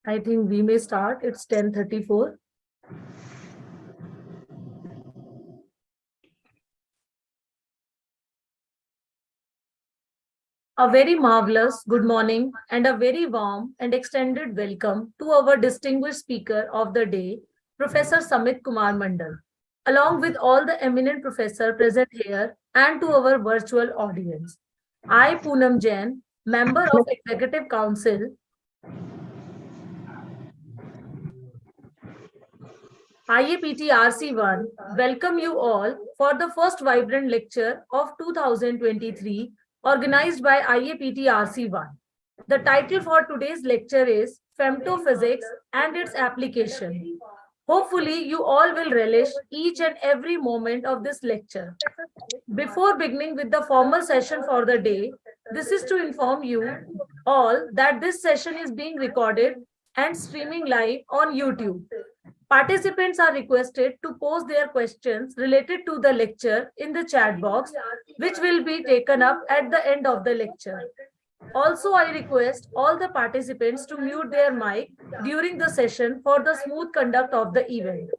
I think we may start. It's 10:34. A very marvelous good morning and a very warm and extended welcome to our distinguished speaker of the day, Professor Samit Kumar Mandal, along with all the eminent professors present here and to our virtual audience. I, Poonam Jain, member of Executive Council, IAPT RC1, welcome you all for the first vibrant lecture of 2023 organized by IAPT RC1. The title for today's lecture is Femtophysics and its application. Hopefully, you all will relish each and every moment of this lecture. Before beginning with the formal session for the day, this is to inform you all that this session is being recorded and streaming live on YouTube. Participants are requested to post their questions related to the lecture in the chat box, which will be taken up at the end of the lecture. Also, I request all the participants to mute their mic during the session for the smooth conduct of the event.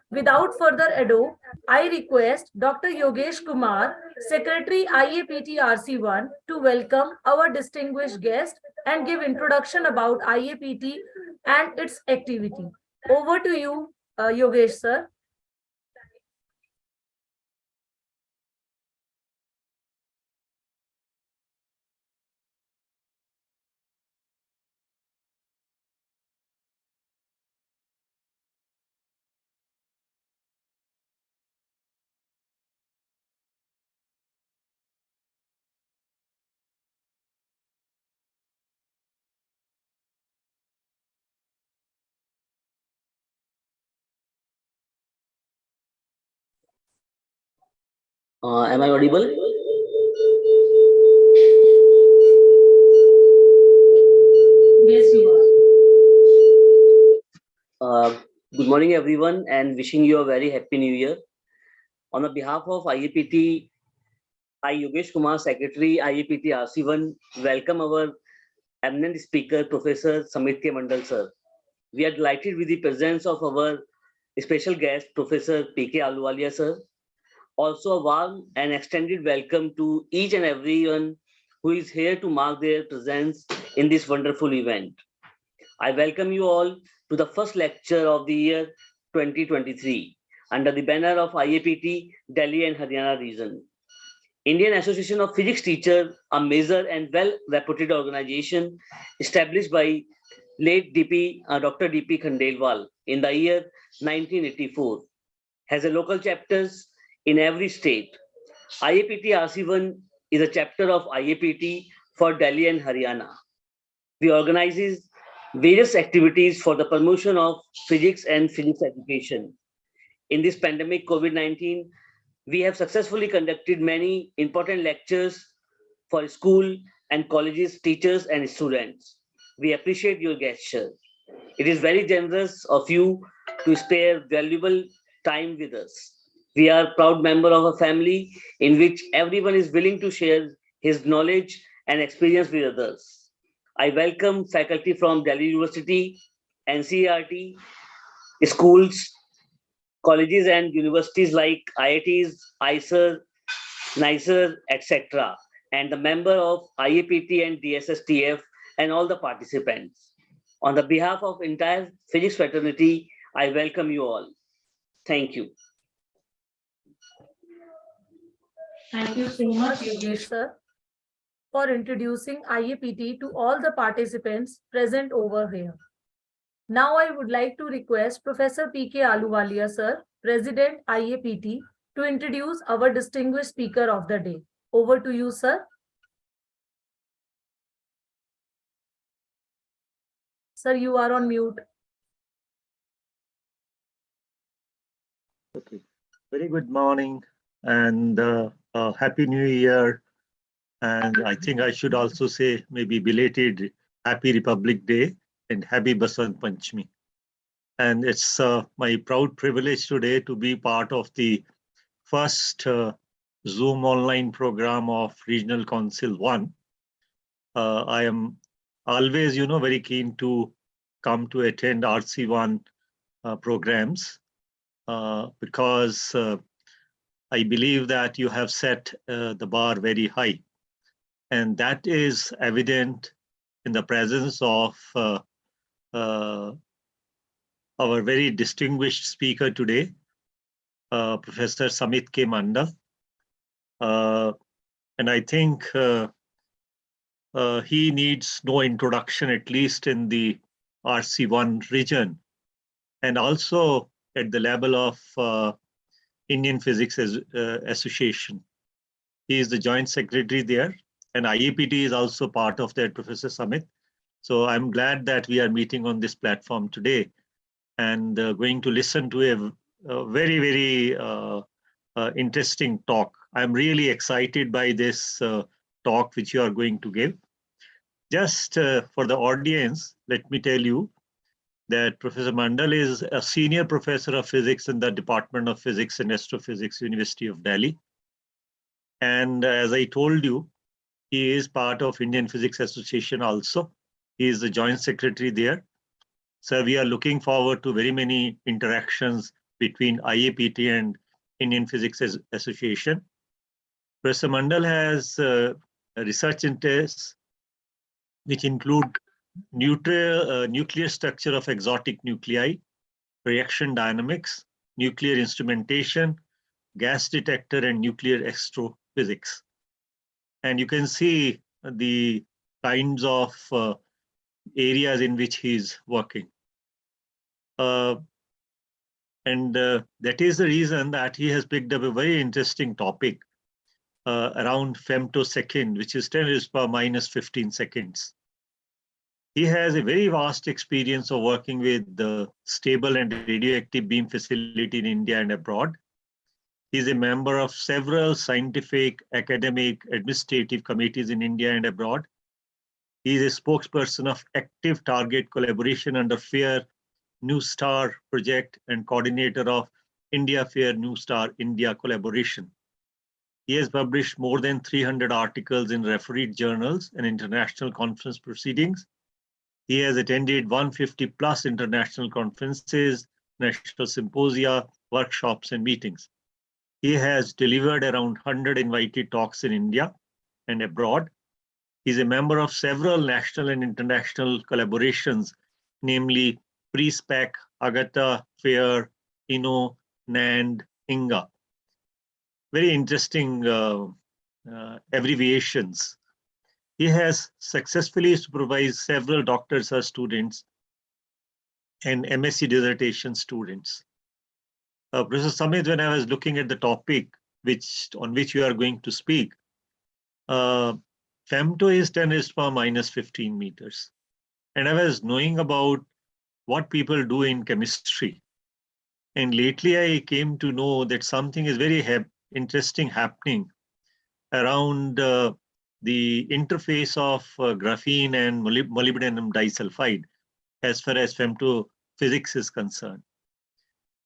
Without further ado, I request Dr. Yogesh Kumar, Secretary IAPT RC1, to welcome our distinguished guest and give introduction about IAPT and its activity. Over to you, Yogesh, sir. Am I audible? Yes, you are. Good morning, everyone, and wishing you a very happy new year. On the behalf of IAPT, I, Yogesh Kumar, Secretary, IAPT RC1, welcome our eminent speaker, Professor Samit K. Mandal, sir. We are delighted with the presence of our special guest, Professor P.K. Ahluwalia, sir. Also, a warm and extended welcome to each and everyone who is here to mark their presence in this wonderful event. I welcome you all to the first lecture of the year 2023 under the banner of IAPT Delhi and Haryana region. Indian Association of Physics Teachers, a major and well-reputed organization established by late Dr. D.P. Khandelwal in the year 1984, has a local chapters in every state. IAPT RC1 is a chapter of IAPT for Delhi and Haryana. We organizes various activities for the promotion of physics and physics education. In this pandemic COVID-19, we have successfully conducted many important lectures for school and colleges, teachers and students. We appreciate your gesture. It is very generous of you to spare valuable time with us. We are proud member of a family in which everyone is willing to share his knowledge and experience with others. I welcome faculty from Delhi University, NCERT, schools, colleges and universities like IITs, ISER, NISER, etc. and the member of IAPT and DSSTF and all the participants. On the behalf of entire physics fraternity, I welcome you all. Thank you. Thank you so much, Yogesh, sir, for introducing IAPT to all the participants present over here. Now I would like to request Professor P.K. Ahluwalia, sir, President IAPT, to introduce our distinguished speaker of the day. Over to you, sir. Sir, you are on mute. Okay. Very good morning and Happy New Year. And I think I should also say maybe belated Happy Republic Day and Happy Basant Panchami. And it's my proud privilege today to be part of the first Zoom online program of Regional Council 1. I am always, very keen to come to attend RC1 programs because I believe that you have set the bar very high. And that is evident in the presence of our very distinguished speaker today, Professor Samit K. Mandal. And I think he needs no introduction, at least in the RC1 region, and also at the level of Indian Physics Association. He is the joint secretary there, and IAPT is also part of that, Professor Samit. So I'm glad that we are meeting on this platform today and going to listen to a very, very interesting talk. I'm really excited by this talk which you are going to give. Just for the audience, let me tell you that Professor Mandal is a senior professor of physics in the Department of Physics and Astrophysics, University of Delhi. And as I told you, he is part of Indian Physics Association also. He is the joint secretary there. So we are looking forward to very many interactions between IAPT and Indian Physics Association. Professor Mandal has research interests which include nuclear structure of exotic nuclei, reaction dynamics, nuclear instrumentation, gas detector, and nuclear astrophysics. And you can see the kinds of areas in which he's working. That is the reason that he has picked up a very interesting topic around femtosecond, which is 10 raised to the power minus 15 seconds. He has a very vast experience of working with the stable and radioactive beam facility in India and abroad. He is a member of several scientific, academic, administrative committees in India and abroad. He is a spokesperson of active target collaboration under FAIR New Star project and coordinator of India FAIR New Star India collaboration. He has published more than 300 articles in refereed journals and international conference proceedings. He has attended 150 plus international conferences, national symposia, workshops, and meetings. He has delivered around 100 invited talks in India and abroad. He is a member of several national and international collaborations, namely PRESPEC, Agata, FAIR, INO, NAND, INGA. Very interesting abbreviations. He has successfully supervised several doctors or students and MSc dissertation students. Professor Samit, when I was looking at the topic on which you are going to speak, femto is 10 raised to the power minus 15 meters. And I was knowing about what people do in chemistry. And lately I came to know that something is very interesting happening around the interface of graphene and molybdenum disulfide as far as femtophysics is concerned.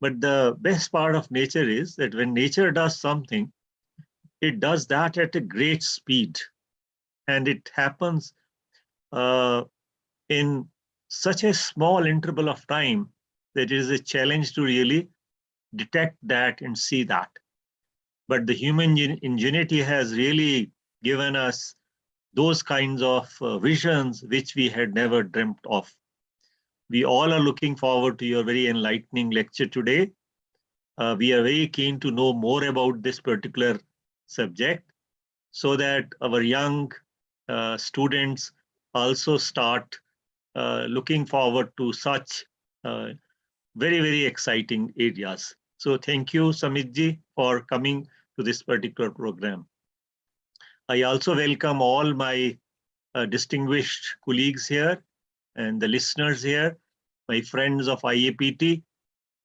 But the best part of nature is that when nature does something, it does that at a great speed. And it happens in such a small interval of time that it is a challenge to really detect that and see that. But the human ingenuity has really given us those kinds of visions which we had never dreamt of. We all are looking forward to your very enlightening lecture today. We are very keen to know more about this particular subject so that our young students also start looking forward to such very, very exciting areas. So thank you, Samitji, for coming to this particular program. I also welcome all my distinguished colleagues here and the listeners here, my friends of IAPT,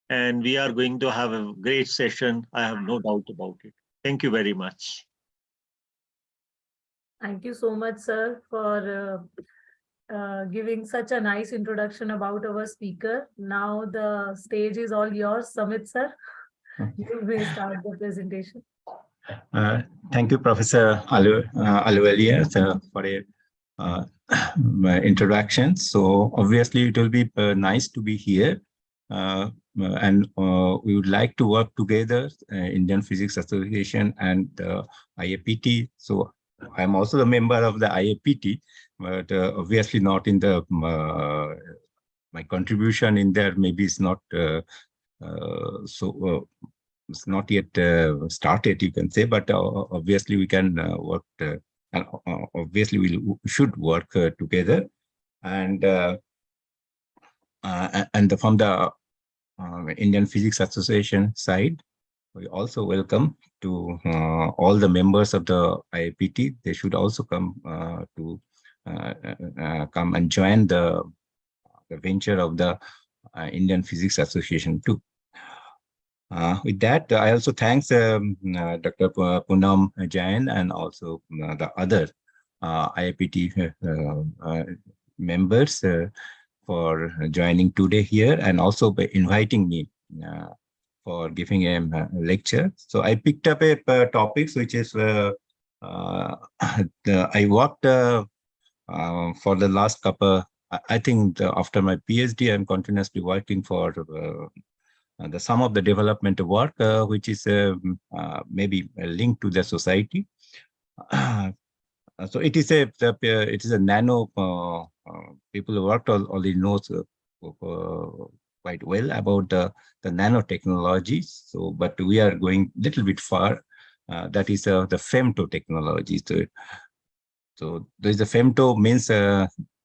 and we are going to have a great session. I have no doubt about it. Thank you very much. Thank you so much, sir, for giving such a nice introduction about our speaker. Now the stage is all yours, Samit sir. You may start the presentation. Thank you, Professor Aluwalia, for a introduction. So obviously it will be nice to be here. And we would like to work together, Indian Physics Association and IAPT. So I'm also a member of the IAPT, but obviously not in the, my contribution in there maybe is not it's not yet started, you can say, but obviously we can work, and obviously we should work together. And from the Indian Physics Association side, we also welcome to all the members of the IAPT. They should also come to come and join the venture of the Indian Physics Association too. With that, I also thanks Dr. Poonam Jain and also the other IAPT members for joining today here, and also by inviting me for giving a lecture. So I picked up a topics which is I worked for the last couple. I think after my PhD, I'm continuously working for the some of the development work, which is maybe linked to the society. So it is a nano. People who worked already knows quite well about the nanotechnologies. So, but we are going a little bit far. That is the femto technology. So there is a femto means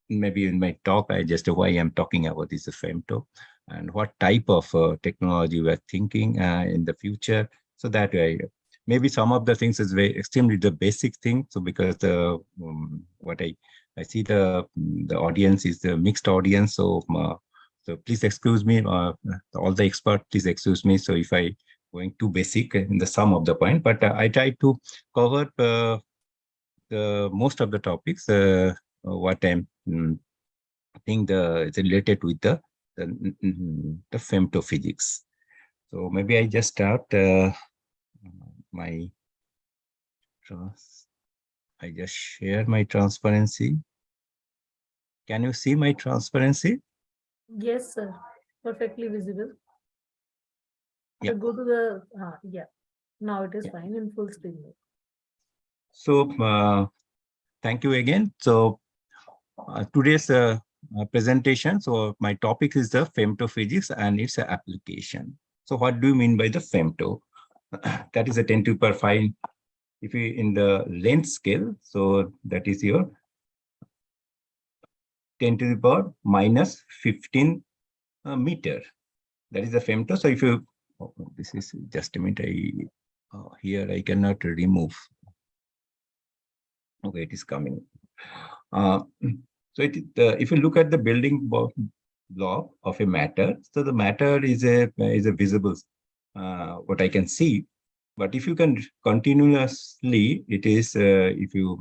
maybe in my talk I just why I'm talking about this femto and what type of technology we are thinking in the future. So that way, maybe some of the things is very extremely the basic thing. So because what I see the audience is the mixed audience. So so please excuse me, all the experts, please excuse me. So if I going too basic in the sum of the point, but I try to cover the most of the topics. What I'm think it's related with the femtophysics. So maybe I just start my I just share my transparency. Can you see my transparency? Yes, sir. Perfectly visible. Yeah. So go to the, yeah. Now it is Yeah. fine in full screen mode. So thank you again. So today's presentation. So my topic is the femtophysics and its application. So what do you mean by the femto? That is a 10 to the power 5. If you in the length scale, so that is your 10 to the power minus 15 meter. That is the femto. So if you, this is just a minute. Here I cannot remove. Okay, it is coming. So if you look at the building block of a matter, so the matter is a visible, what I can see. But if you can continuously, it is if you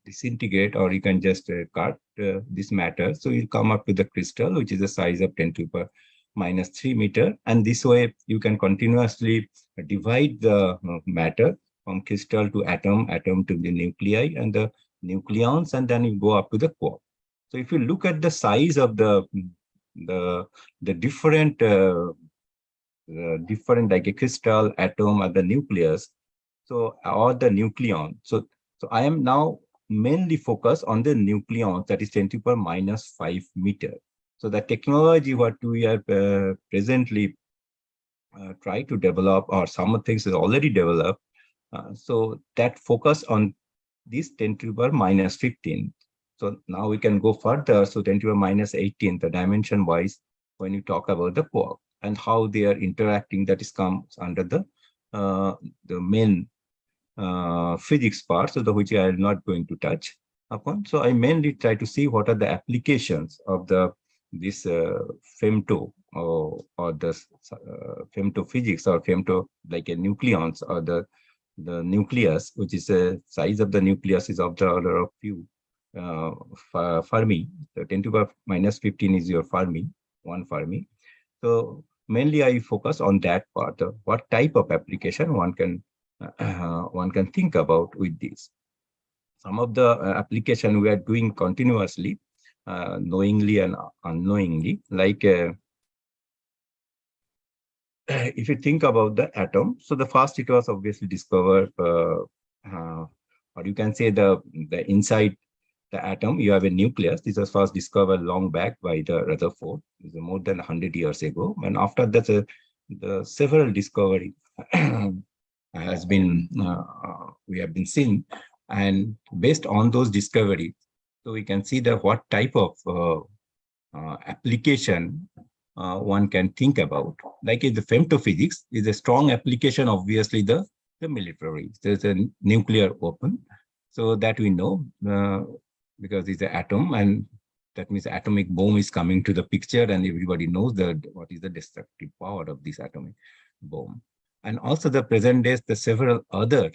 disintegrate, or you can just cut this matter, so you come up with the crystal, which is the size of 10 to the power minus 3 meter, and this way you can continuously divide the matter from crystal to atom, atom to the nuclei, and the nucleons, and then you go up to the quark. So if you look at the size of the different different like a crystal, atom, or the nucleus, so or the nucleon. So I am now mainly focused on the nucleon, that is 10 to the power minus 5 meter. So the technology what we are presently try to develop, or some things is already developed. So that focus on this 10 to the power minus 15. So now we can go further. So 10 to the power minus 18, the dimension wise, when you talk about the quark and how they are interacting, that is comes under the main physics part, so which I am not going to touch upon. So I mainly try to see what are the applications of this femto, or the femtophysics, or femto like a nucleons, or the nucleus, which is the size of the nucleus is of the order of few Fermi. The 10 to the power minus 15 is your Fermi, 1 Fermi. So mainly I focus on that part. What type of application one can think about with this. some of the application we are doing continuously, knowingly and unknowingly, like if you think about the atom, so the first it was obviously discovered, or you can say the inside the atom, you have a nucleus. This was first discovered long back by the Rutherford, this is more than 100 years ago. And after that, the several discovery has been we have been seeing, and based on those discovery, so we can see that what type of application one can think about. Like in the femtophysics is a strong application, obviously the military. There's a nuclear weapon, so that we know because it's an atom, and that means atomic bomb is coming to the picture, and everybody knows what is the destructive power of this atomic bomb. And also the present days, the several other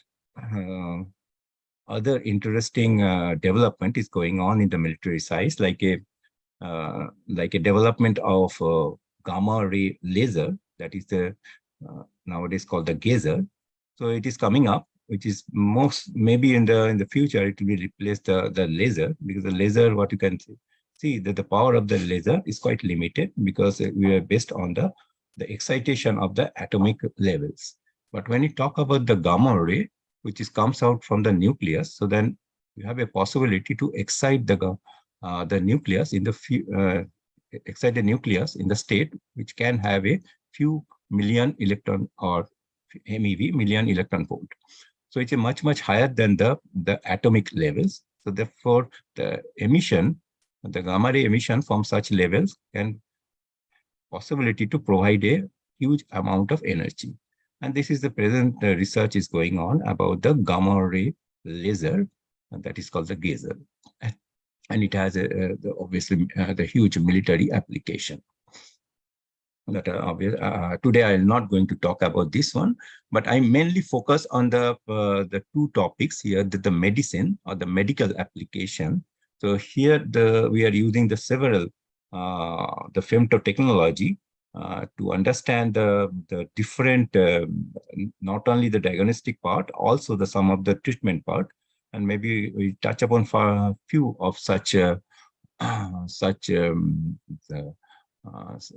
interesting development is going on in the military side, like a development of gamma ray laser, that is the nowadays called the gazer. So it is coming up, which is most maybe in the future it will be replace the laser, because the laser, what you can see that the power of the laser is quite limited, because we are based on the excitation of the atomic levels. But when you talk about the gamma ray, which comes out from the nucleus, so then you have a possibility to excite the nucleus in the excite the nucleus in the state which can have a few million electron, or MeV, million electron volt. So it's a much higher than the atomic levels. So therefore, the emission, the gamma ray emission from such levels can possibility to provide a huge amount of energy. And this is the present research is going on about the gamma ray laser, and that is called the gazer. And it has obviously the huge military application. That are obvious. Today I am not going to talk about this one, but I mainly focus on the two topics here: the medicine or the medical application. So here we are using the several the femto technology to understand the different, not only the diagnostic part, also the some of the treatment part, and maybe we touch upon for a few of such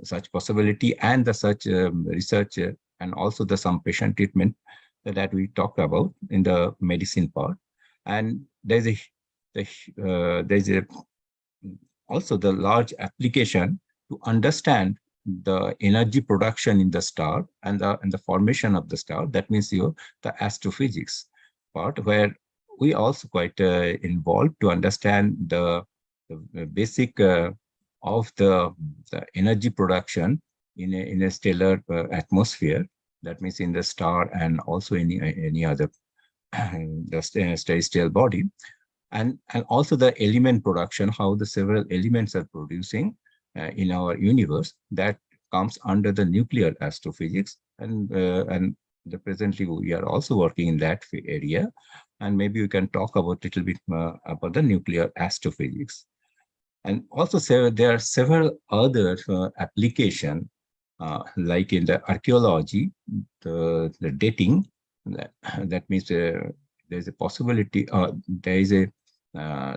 such possibility and the such research and also the some patient treatment that we talked about in the medicine part. And there's also the large application to understand the energy production in the star and the formation of the star. That means the astrophysics part, where we also quite involved to understand the basic of the energy production in a stellar atmosphere. That means in the star and also any other the celestial body, and also the element production, how the several elements are producing in our universe, that comes under the nuclear astrophysics. And presently we are also working in that area, and maybe we can talk about a little bit about the nuclear astrophysics. And also there are several other application, like in the archaeology, the dating. That means there's a possibility, there is a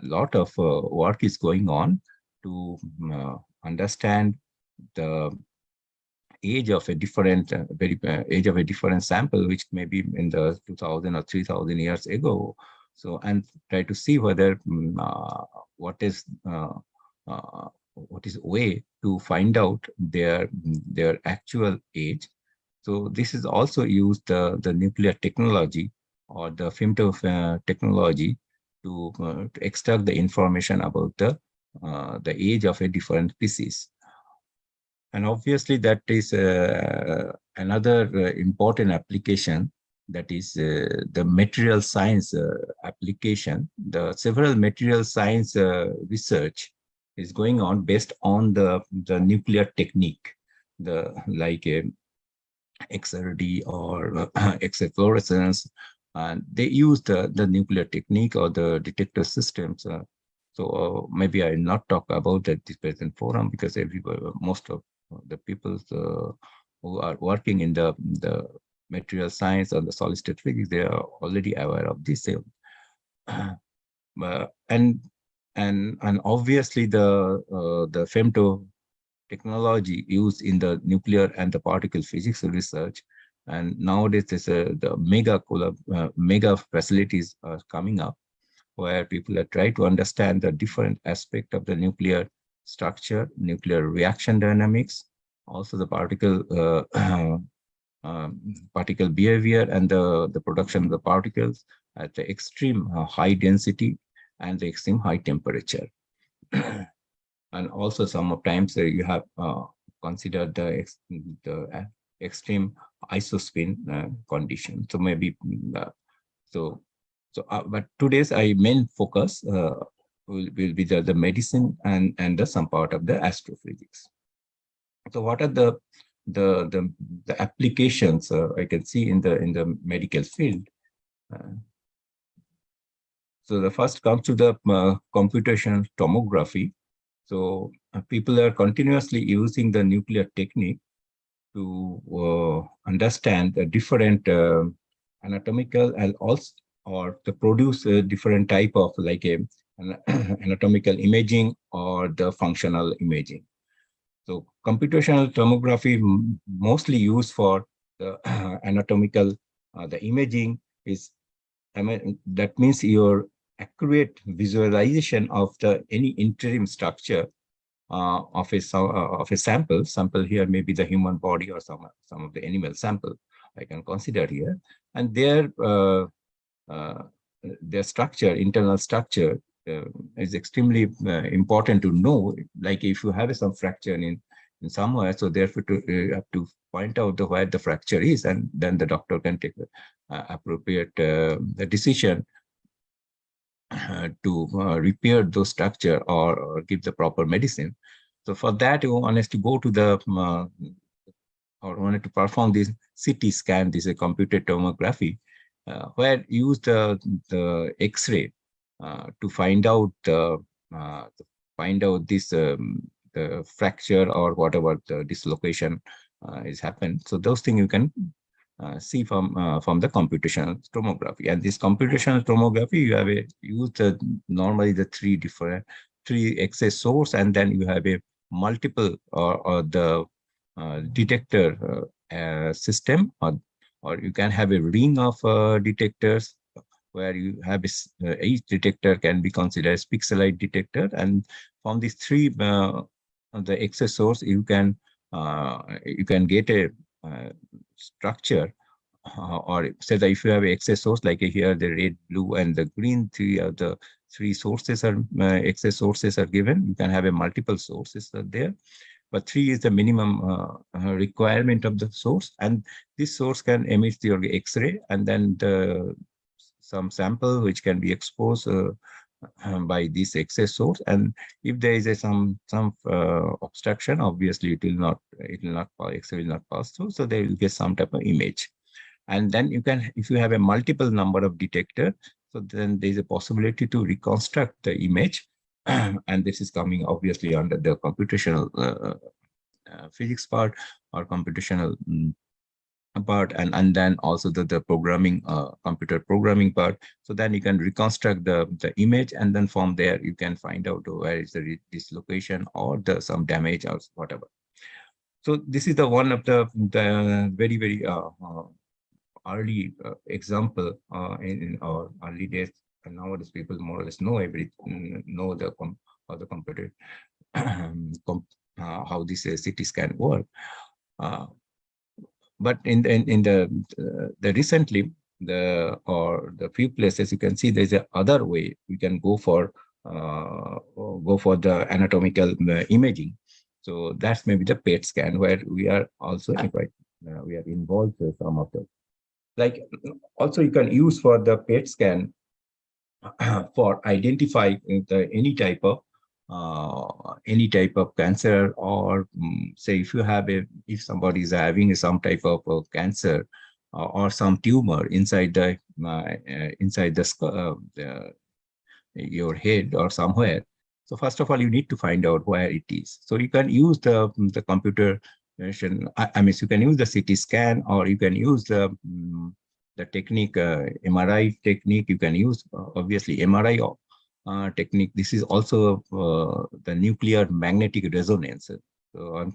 lot of work is going on to understand the age of a different age of a different sample, which may be in the 2000 or 3000 years ago. So, and try to see whether what is way to find out their actual age. So this is also used the nuclear technology or the femto technology to extract the information about the age of a different species. And obviously that is another important application, that is the material science application. The several material science research is going on based on the nuclear technique, like XRD or X-ray fluorescence, and they use the nuclear technique or the detector systems. So maybe I will not talk about that this present forum, because most of the people who are working in the material science or the solid state physics, they are already aware of this. and obviously the femto technology used in the nuclear and the particle physics research. And nowadays, the mega facilities are coming up where people are trying to understand the different aspect of the nuclear structure, nuclear reaction dynamics, also the particle behavior and the production of the particles at the extreme high density and the extreme high temperature. And also sometimes you have considered the extreme isospin condition. So maybe but today's I main focus will be the medicine and some part of the astrophysics. So what are the applications I can see in the medical field? So the first comes to the computational tomography. So people are continuously using the nuclear technique to understand the different anatomical and also or to produce a different type of like an anatomical imaging or the functional imaging. So computational tomography mostly used for the anatomical, the imaging is, I mean, that means your accurate visualization of the any interim structure of a sample here may be the human body or some of the animal sample I can consider here, and their structure, internal structure is extremely important to know. Like if you have some fracture in somewhere, so therefore you have to point out where the fracture is, and then the doctor can take the appropriate the decision to repair those structure or give the proper medicine. So for that, one has to go to the or wanted to perform this CT scan, this is a computed tomography, where use the X-ray to find out this the fracture or whatever the dislocation is happened. So those things you can see from the computational tomography. And this computational tomography, you have used normally the three X-ray source, and then you have a multiple or the detector system, or you can have a ring of detectors where you have each detector can be considered as pixelite detector, and from these three the X-ray source you can get a structure, or say that if you have X-ray source like here the red, blue, and the green, three sources are X-ray sources are given. You can have a multiple sources are there, but 3 is the minimum requirement of the source, and this source can emit your X-ray, and then some sample which can be exposed by this X-ray source. And if there is some obstruction, obviously it will not X-ray will not pass through, so they will get some type of image. And then you can, if you have a multiple number of detector, so then there is a possibility to reconstruct the image. And this is coming obviously under the computational physics part or computational part, and then also the programming, computer programming part. So then you can reconstruct the image, and then from there you can find out where is the dislocation or some damage or whatever. So this is the one of the very, very early example in our early days. And nowadays people more or less know know how the computer how this CT scan work. But in the recently the few places you can see there's a other way we can go for the anatomical imaging. So that's maybe the PET scan, where we are also we are involved with some of the, like, also you can use for the PET scan for identify any type of cancer, or say if you have if somebody is having some type of cancer or some tumor inside your head or somewhere. So first of all, you need to find out where it is. So you can use the computer. I mean, you can use the CT scan, or you can use the technique, MRI technique. You can use obviously MRI technique. This is also the nuclear magnetic resonance. So,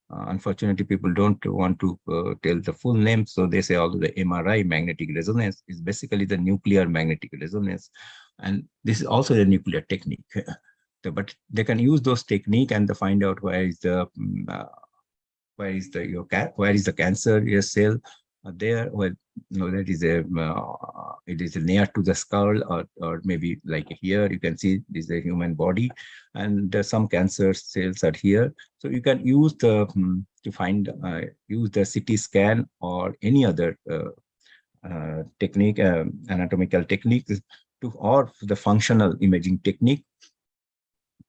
unfortunately, people don't want to tell the full name, so they say although the MRI, magnetic resonance, is basically the nuclear magnetic resonance, and this is also a nuclear technique. But they can use those technique and to find out where is the where is the cancer your cell there. Well, no, that is a it is near to the skull, or maybe like here you can see this is a human body, and some cancer cells are here. So you can use the to find use the CT scan or any other technique, anatomical techniques, to or the functional imaging technique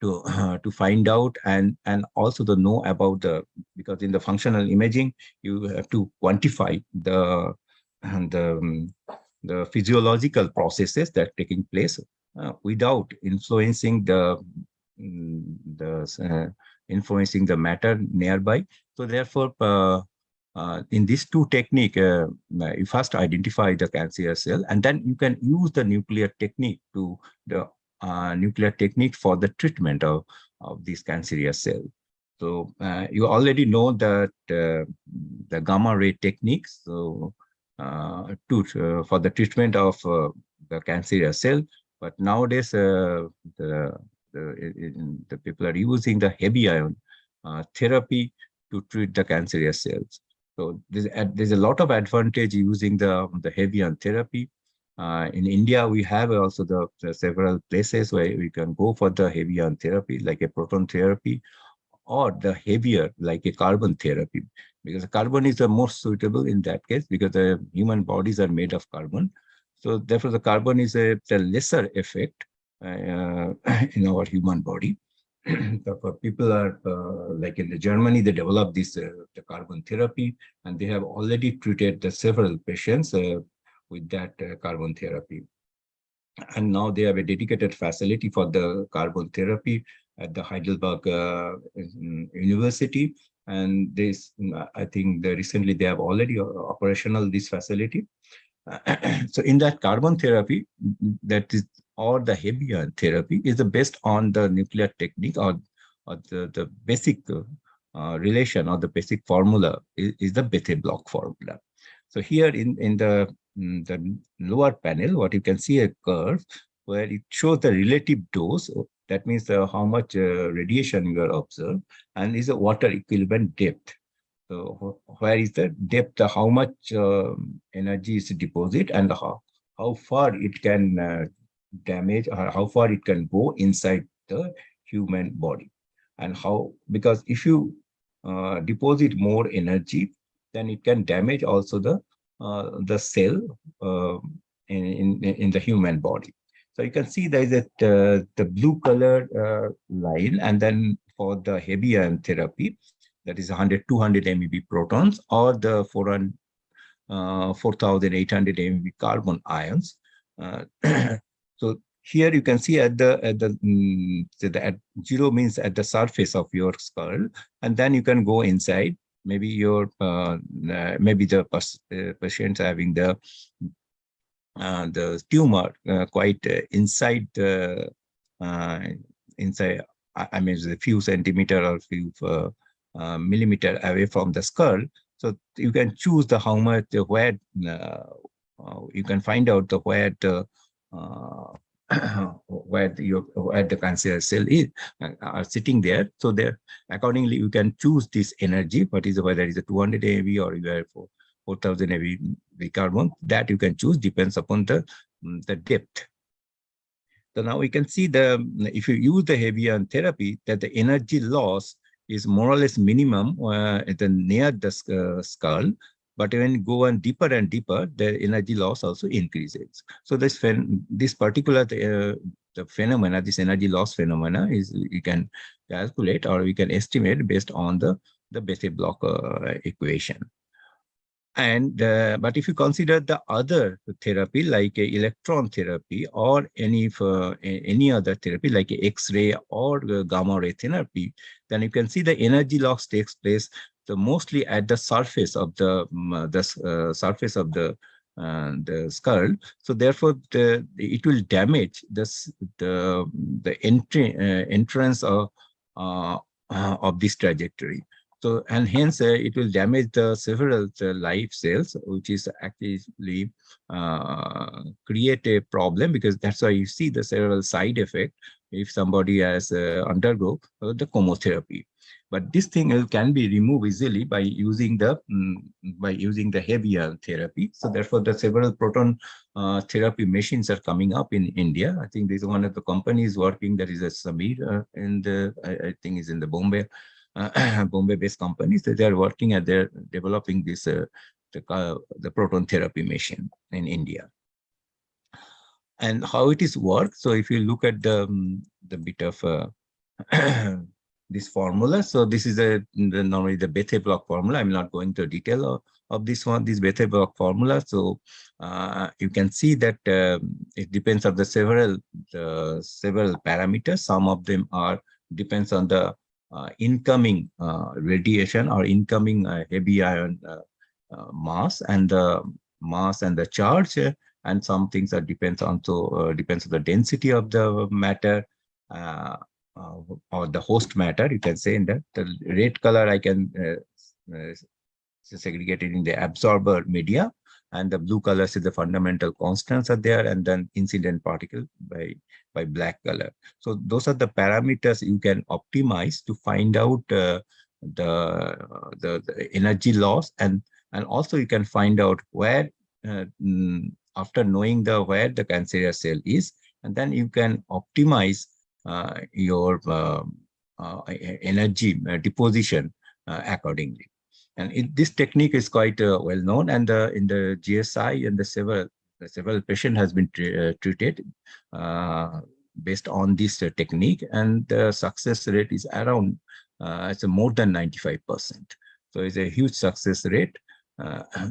to find out, and also to know about the, because in the functional imaging you have to quantify the the physiological processes that are taking place without influencing influencing the matter nearby. So therefore in these two technique, you first identify the cancer cell, and then you can use the nuclear technique to the nuclear technique for the treatment of these cancerous cell. So you already know that the gamma ray techniques, so for the treatment of the cancerous cell, but nowadays the people are using the heavy ion therapy to treat the cancerous cells. So there's a lot of advantage using the heavy ion therapy. In India, we have also the several places where we can go for the heavy ion therapy, like a proton therapy, or the heavier, like a carbon therapy, because carbon is the most suitable in that case, because the human bodies are made of carbon. So therefore, the carbon is a lesser effect in our human body. So people are like in Germany, they developed this the carbon therapy, and they have already treated the several patients with that carbon therapy. And now they have a dedicated facility for the carbon therapy at the Heidelberg University. And this, I think recently they have already operational this facility. So in that carbon therapy, that is, or the heavy ion therapy is the based on the nuclear technique, or the basic relation, or the basic formula is the Bethe block formula. So here in the lower panel, what you can see a curve where it shows the relative dose. That means how much radiation you are observed, and is a water equivalent depth. So where is the depth, how much energy is deposited, and how far it can damage, or how far it can go inside the human body. And how, because if you deposit more energy, then it can damage also the cell in the human body. So you can see there is the blue color line, and then for the heavy ion therapy, that is 200 MeV protons, or the 4,800 MeV carbon ions. So here you can see at at 0 means at the surface of your skull, and then you can go inside. Maybe your maybe the patients having the tumor quite inside inside. I mean, a few centimeter or few millimeter away from the skull. So you can choose the how much where you can find out the where the where the cancer cell is are sitting there. So there, accordingly, you can choose this energy. What is whether it's a 200 MeV or you have 4,000 MeV carbon, that you can choose, depends upon the depth. So now we can see if you use the heavy ion therapy, that the energy loss is more or less minimum near the skull. But when you go on deeper and deeper, the energy loss also increases. So this particular the phenomena, this energy loss phenomena, is you can calculate or we can estimate based on the Bethe block equation. And but if you consider the other therapy like electron therapy or any other therapy like X-ray or gamma ray therapy, then you can see the energy loss takes place mostly at the surface of the surface of the the skull. So therefore, it will damage the entrance of this trajectory. So, and hence it will damage the several live cells, which is actually create a problem, because that's why you see the several side effect if somebody has undergo the chemotherapy. But this thing can be removed easily by using the heavier therapy. So therefore, the several proton therapy machines are coming up in India. I think there's one of the companies working, that is a Samir, and I think is in the Bombay. Bombay-based companies that they are working at, they're developing this the proton therapy machine in India. And how it is work. So if you look at the bit of this formula, so this is normally the Bethe block formula. I'm not going to detail of this one, this Bethe block formula. So you can see that it depends on the several parameters. Some of them depends on the incoming radiation or incoming heavy ion mass and the charge, and some things that depends on the density of the matter or the host matter. You can say in that the red color I can segregate it in the absorber media, and the blue colors is the fundamental constants are there, and then incident particle by black color. So those are the parameters you can optimize to find out the energy loss, and also you can find out where after knowing where the cancerous cell is, and then you can optimize your energy deposition accordingly. And this technique is quite well known, and in the GSI and the several patient has been treated based on this technique, and the success rate is around it's more than 95%. So it's a huge success rate.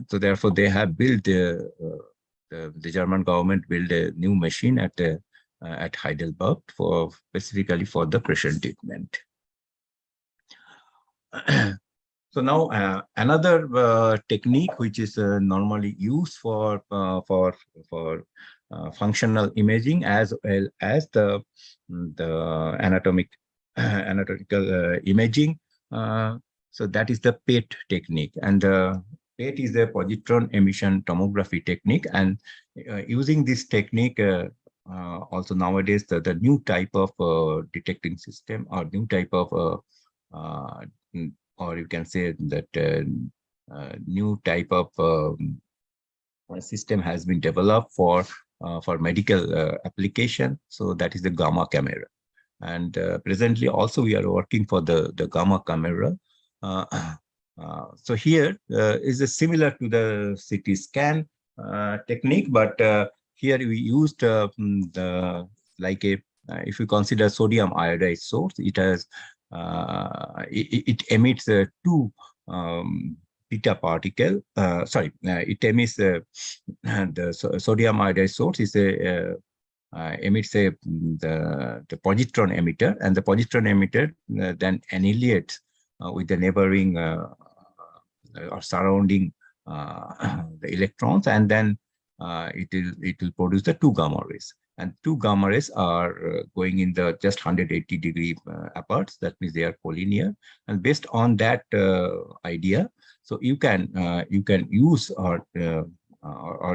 So therefore, they have built the German government built a new machine at Heidelberg specifically for the pressure treatment. So now another technique which is normally used for functional imaging as well as the anatomical imaging. So that is the PET technique, and PET is a positron emission tomography technique. And using this technique, also nowadays the new type of detecting system, or new type of or you can say that new type of system has been developed for medical application. So that is the gamma camera. And presently also we are working for the gamma camera. So here is similar to the CT scan technique, but here we used if you consider sodium iodide source, it has it emits two beta particle. It emits the sodium iodide source is emits the positron emitter, and the positron emitter then annihilates with the neighboring or surrounding the electrons, and then it will produce the two gamma rays. And two gamma rays are going in the just 180 degree apart. That means they are collinear. And based on that idea, so you can use or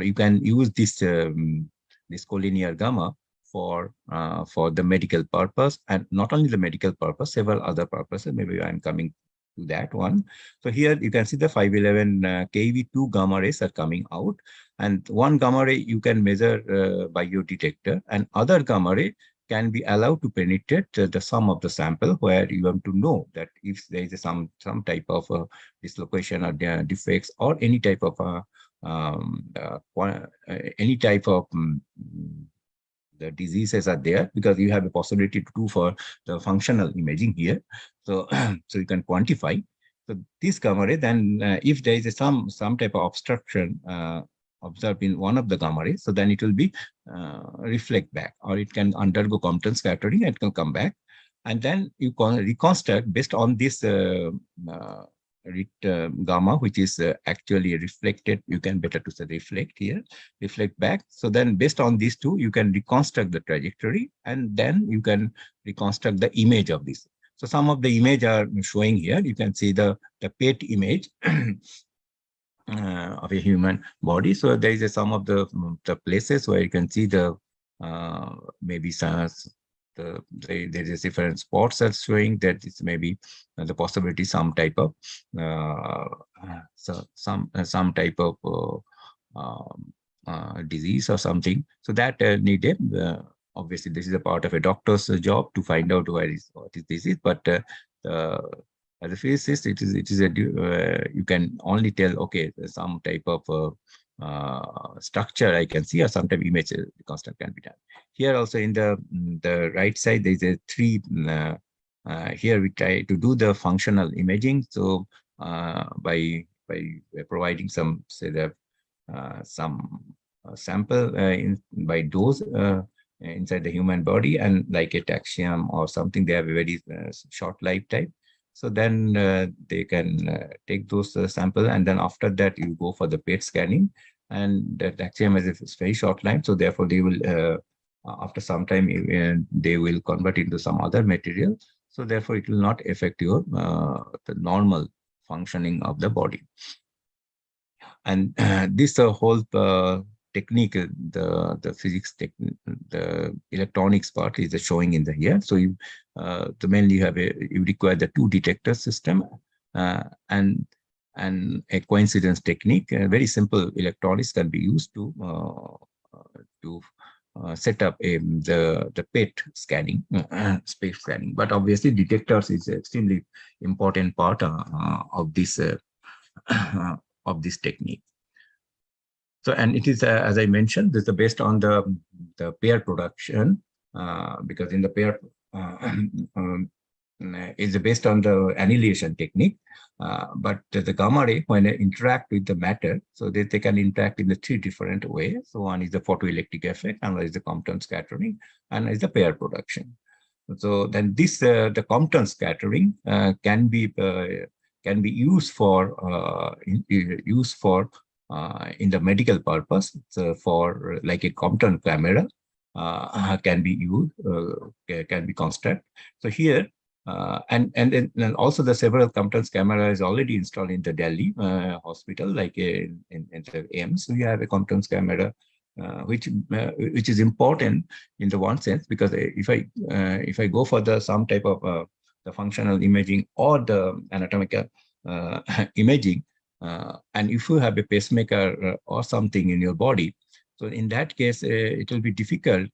you can use this this collinear gamma for the medical purpose, and not only the medical purpose, several other purposes. Maybe I'm coming to that one. So here you can see the 511 keV two gamma rays are coming out, and one gamma ray you can measure by your detector, and other gamma ray can be allowed to penetrate the sum of the sample, where you have to know that if there is some type of dislocation or defects or any type of the diseases are there, because you have a possibility to do for the functional imaging here. So, so you can quantify. So this gamma ray, then if there is some type of obstruction observed in one of the gamma rays, so then it will be reflect back, or it can undergo Compton scattering and it can come back. And then you can reconstruct based on this gamma, which is actually reflected. You can better to say reflect here, reflect back. So then based on these two, you can reconstruct the trajectory, and then you can reconstruct the image of this. So some of the image are showing here. You can see the PET image of a human body. So there is some of the places where you can see the maybe some there is different spots that's showing that it's maybe the possibility some type of some type of disease or something. So that needed obviously this is a part of a doctor's job to find out what is this is, but as a physicist, it is a you can only tell okay some type of structure I can see or some type of image reconstruct can be done. Here also in the right side there is a three. Here we try to do the functional imaging. So by providing some say the some sample by dose inside the human body, and like a taxium or something, they have a very short lifetime. So then they can take those sample, and then after that you go for the PET scanning, and that taxium is a very short life. So therefore they will after some time they will convert into some other material. So therefore it will not affect your the normal functioning of the body. And this whole technique, the physics technique, the electronics part is showing in the here. So you mainly you require the two detector system and a coincidence technique. Very simple electronics can be used to set up the PET scanning, space scanning. But obviously detectors is an extremely important part of this of this technique. So, and it is, as I mentioned, this is based on the pair production, because in the pair is based on the annihilation technique. But the gamma ray, when they interact with the matter, so they can interact in the three different ways. So one is the photoelectric effect, another is the Compton scattering, and is the pair production. So then this the Compton scattering can be used for in the medical purpose. So for like a Compton camera can be used, can be constructed. So here, and then also the several Compton's camera is already installed in the Delhi hospital, like in the AIMS. We have a Compton's camera, which is important in the one sense, because if I go for the some type of the functional imaging or the anatomical imaging, and if you have a pacemaker or something in your body, so in that case it will be difficult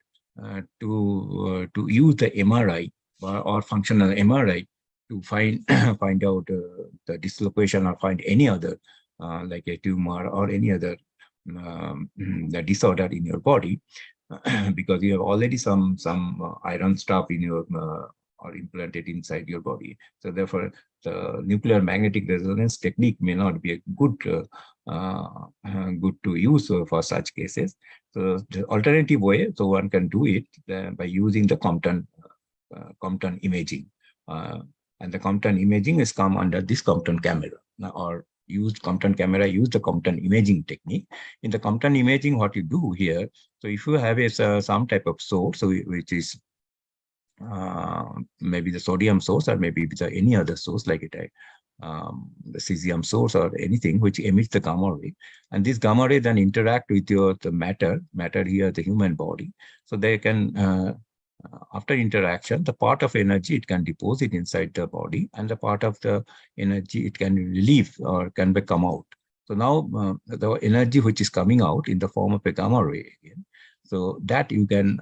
to use the MRI or functional MRI to find find out the dislocation or find any other like a tumor or any other the disorder in your body, because you have already some iron stuff in your or implanted inside your body. So therefore, the nuclear magnetic resonance technique may not be a good good to use for such cases. So the alternative way, so one can do it by using the Compton imaging, and the Compton imaging is come under this Compton camera, or used Compton camera, use the Compton imaging technique. In the Compton imaging, what you do here, so if you have some type of source, so which is maybe the sodium source, or maybe any other source like the cesium source or anything which emits the gamma ray, and this gamma ray then interact with the matter here, the human body. So they can after interaction, the part of energy it can deposit inside the body, and the part of the energy it can relieve or can come out. So now the energy which is coming out in the form of a gamma ray again, so that you can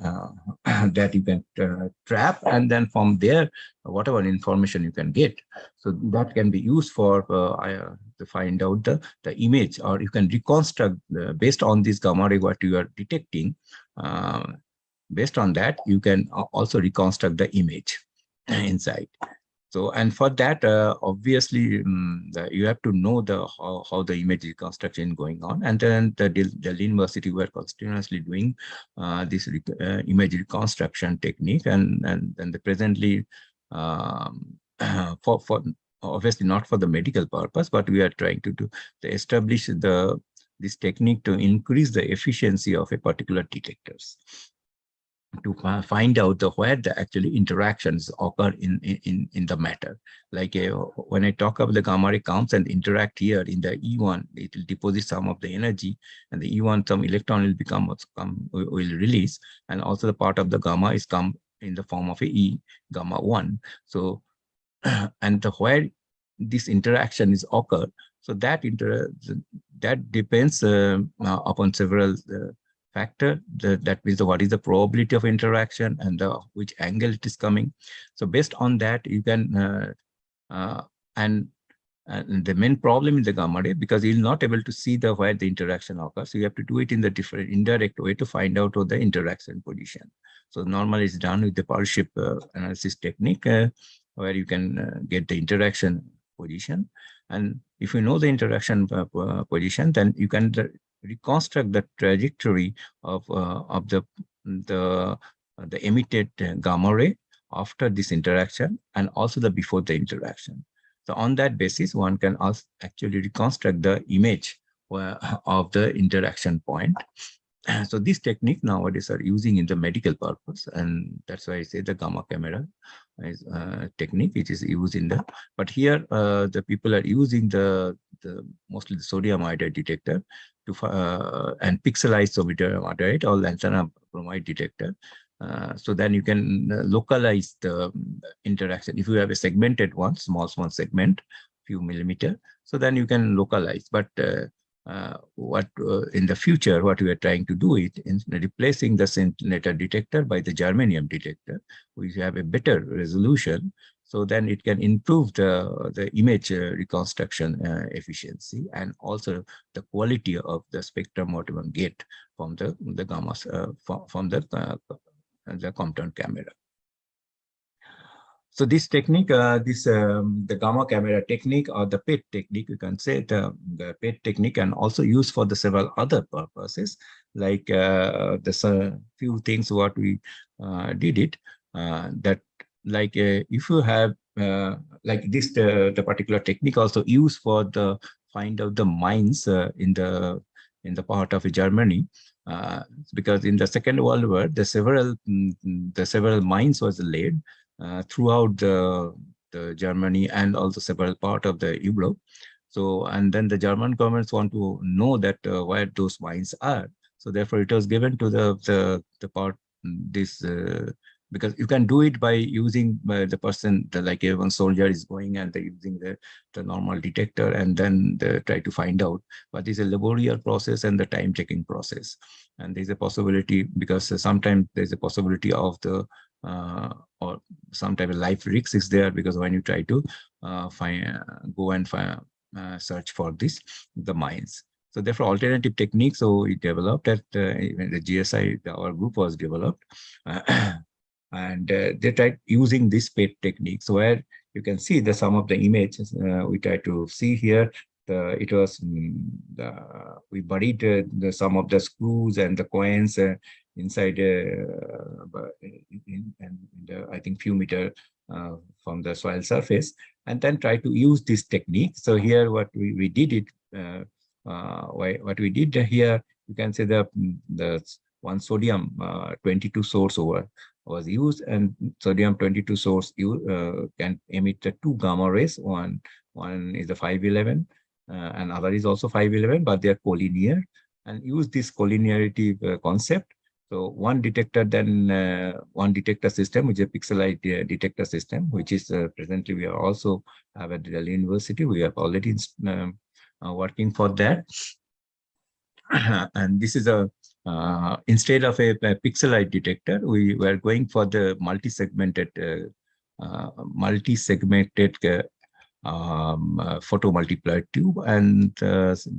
trap, and then from there whatever information you can get, so that can be used for to find out the image, or you can reconstruct based on this gamma ray what you are detecting. Based on that, you can also reconstruct the image inside. So, and for that, obviously, you have to know how the image reconstruction going on. And then the Delhi University were continuously doing this image reconstruction technique, and presently for obviously not for the medical purpose, but we are trying to establish this technique to increase the efficiency of a particular detectors, to find out where the actually interactions occur in the matter. Like when I talk about the gamma ray comes and interact here in the E1, it will deposit some of the energy, and the E1 some electron will release, and also the part of the gamma is come in the form of a E gamma 1. So and where this interaction is occur, so that depends upon several factor. That means what is the probability of interaction and which angle it is coming. So based on that, you can and the main problem in the gamma ray, because you're not able to see where the interaction occurs, so you have to do it in the different indirect way to find out the interaction position. So normally it's done with the Parship analysis technique, where you can get the interaction position. And if you know the interaction position, then you can reconstruct the trajectory of the emitted gamma ray after this interaction, and also the before the interaction. So on that basis, one can also actually reconstruct the image of the interaction point. So this technique nowadays are using in the medical purpose, and that's why I say the gamma camera is technique which is used in the. But here the people are using the mostly the sodium iodide detector to and pixelized sodium iodide or lanthanum bromide detector. So then you can localize the interaction. If you have a segmented one, small segment, few millimeter, so then you can localize. But in the future, what we are trying to do is in replacing the scintillator detector by the germanium detector, we have a better resolution. So then it can improve the image reconstruction efficiency, and also the quality of the spectrum what one get from the gamma from the Compton camera. So this technique, the gamma camera technique, or the PET technique, you can say the PET technique can also use for the several other purposes. Like there's a few things what we did it, that like if you have like this, the particular technique also used for the find out the mines in the part of Germany. Because in the Second World War, the several mines was laid throughout the Germany and also several part of the Europe. So, and then the German governments want to know that where those mines are. So therefore, it was given to the part this. Because you can do it by using the person, like one soldier is going and they're using the normal detector, and then they try to find out. But it's a laborious process and the time-taking process. And there's a possibility, because sometimes there's a possibility of the or some type of life risk is there, because when you try to go and search for the mines. So therefore, alternative techniques. So we developed at the GSI, our group was developed. And they tried using this PET techniques, where you can see some of the images we try to see here. It was we buried some of the screws and the coins inside in I think few meter from the soil surface, and then try to use this technique. So here what we did it, what we did here, you can see the one sodium 22 source was used, and sodium 22 source can emit the two gamma rays. One is the 511, and other is also 511, but they are collinear, and use this collinearity concept. So one detector, then one detector system, which is a pixelized detector system, which is presently we are also have at Delhi University. We have already working for that. And this is instead of a pixelized detector, we were going for the multi-segmented photomultiplier tube, and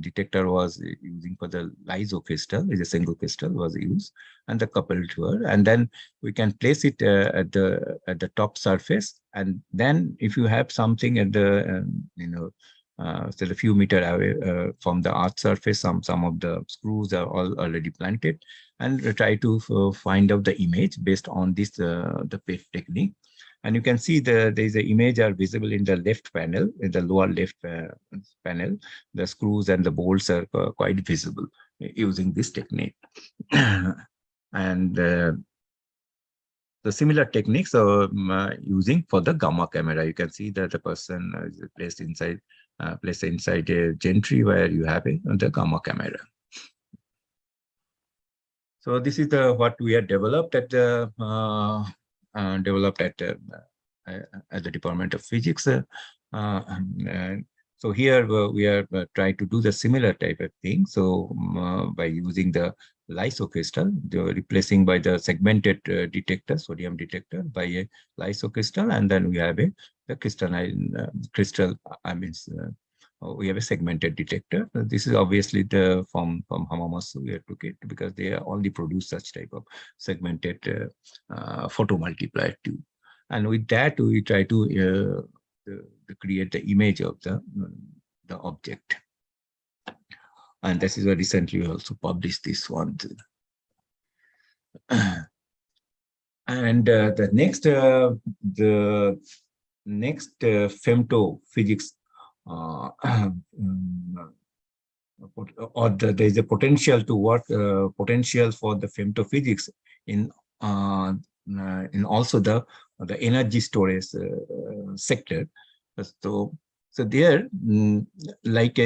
detector was using for the LISO crystal, is a single crystal was used, and the coupled were, and then we can place it at the top surface, and then if you have something at the so a few meter away from the earth surface, some of the screws are all already planted, and try to find out the image based on this the PET technique. And you can see there is an image are visible in the left panel, in the lower left panel. The screws and the bolts are quite visible using this technique. And the similar techniques are using for the gamma camera. You can see that the person is placed inside a gantry where you have the gamma camera. So this is what we have developed at the Department of Physics. So here we are trying to do the similar type of thing. So by using the LISO crystal, replacing by the segmented detector, sodium detector, by a LISO crystal, and then we have the crystalline crystal. We have a segmented detector. This is obviously the from Hamamatsu we took it because they only produce such type of segmented photomultiplier tube. And with that, we try to create the image of the object. And this is what recently we also published this one. And the next femtophysics there is a potential to work potential for the femtophysics in also the energy storage sector. So there, like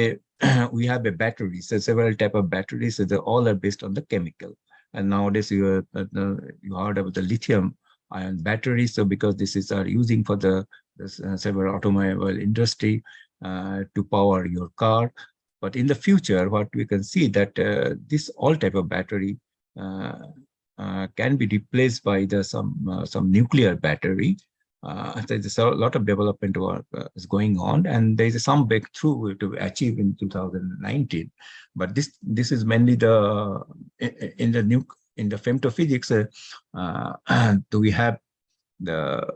we have a battery, so several type of batteries, so they all are based on the chemical. And nowadays you heard about the lithium ion batteries. So because this is are using for the several automobile industry to power your car. But in the future, what we can see that this all type of battery can be replaced by some nuclear battery. There's a lot of development work is going on, and there is some breakthrough to achieve in 2019. But this is mainly in the femtophysics. Do we have the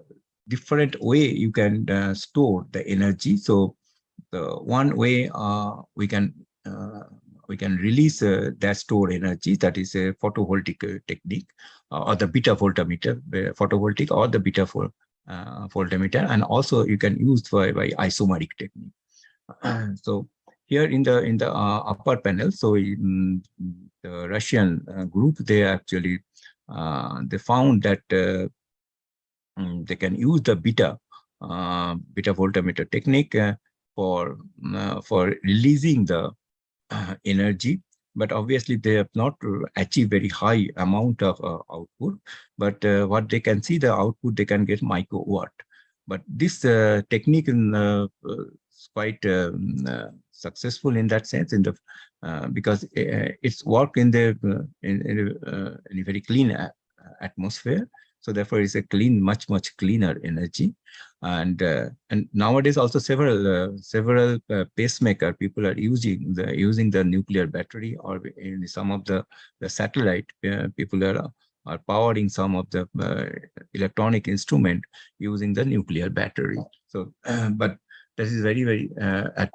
different way you can store the energy? So the one way we can release that stored energy, that is a photovoltaic technique, or the beta voltmeter, photovoltaic or the beta voltmeter, and also you can use by isomeric technique. So here in the upper panel, so the Russian group, they actually they found that they can use the beta voltmeter technique for releasing the energy, but obviously they have not achieved very high amount of output. But what they can see, the output they can get microwatt. But this technique is quite successful in that sense, because it's work in a very clean atmosphere. So therefore, it's a clean, much cleaner energy. And nowadays also several pacemaker people are using the nuclear battery, or in some of the satellite people are powering some of the electronic instrument using the nuclear battery. So but this is very at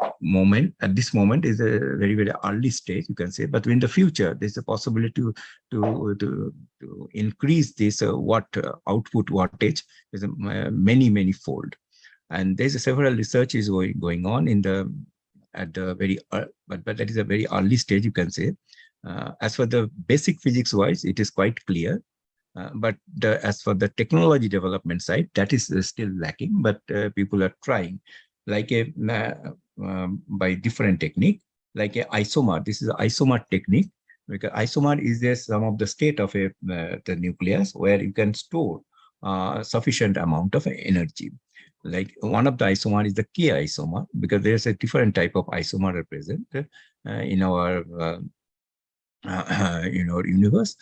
this moment is a very early stage, you can say. But in the future, there's a possibility to increase this output wattage is many fold. And there's several research is going on at the very but that is a very early stage, you can say. As for the basic physics wise, it is quite clear. But as for the technology development side, that is still lacking. But people are trying, like by different technique, like a isomer. This is an isomer technique, because isomer is there some of the state of the nucleus where you can store sufficient amount of energy. Like one of the isomer is the K isomer, because there's a different type of isomer represent in our universe.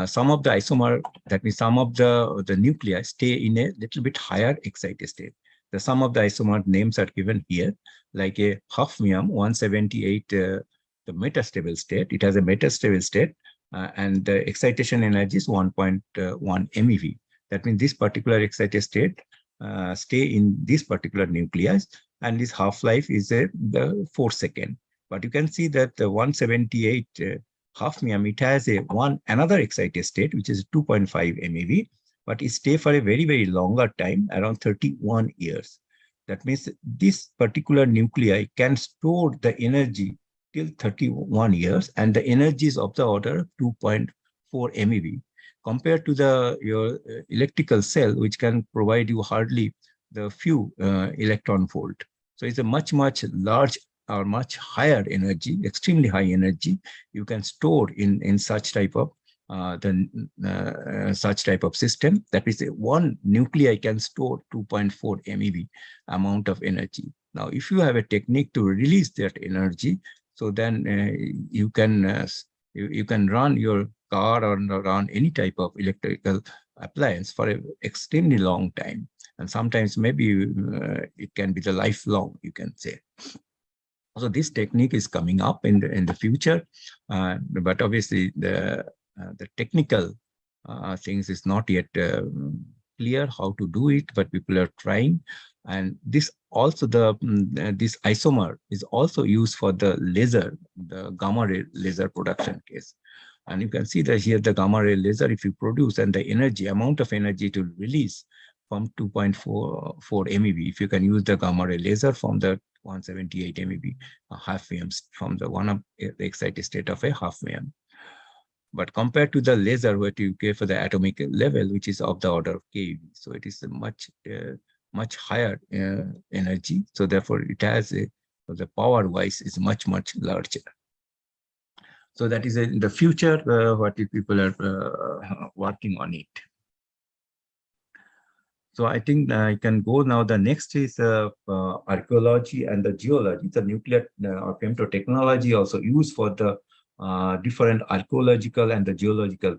Some of the isomer, that means some of the nuclei stay in a little bit higher excited state. Some of the isomer names are given here, like a hafnium 178, the metastable state. It has a metastable state, and the excitation energy is 1.1 MeV. That means this particular excited state stay in this particular nucleus, and this half-life is the 4 seconds. But you can see that the 178 hafnium, it has another excited state, which is 2.5 MeV. but it stay for a very, very longer time, around 31 years. That means this particular nuclei can store the energy till 31 years, and the energy is of the order of 2.4 MeV, compared to your electrical cell, which can provide you hardly the few electron volt. So it's a much, much large or much higher energy, extremely high energy you can store in such type of such type of system. That is, one nuclei can store 2.4 MeV amount of energy. Now, if you have a technique to release that energy, so then you can run your car or run any type of electrical appliance for an extremely long time, and sometimes maybe it can be the lifelong, you can say. So this technique is coming up in the future, but obviously the technical things is not yet clear how to do it, but people are trying. And this also this isomer is also used for the laser, the gamma ray laser production case. And you can see that here the gamma ray laser, if you produce, and the energy, amount of energy to release from 2.4 MeV, if you can use the gamma ray laser from the 178 MeV, half VM, from the one of the excited state of a half VM. But compared to the laser, what you give for the atomic level, which is of the order of keV, so it is a much higher energy. So therefore, it has the power-wise is much larger. So that is in the future what people are working on it. So I think I can go now. The next is archaeology and the geology. The nuclear or femtotechnology also used for the different archaeological and the geological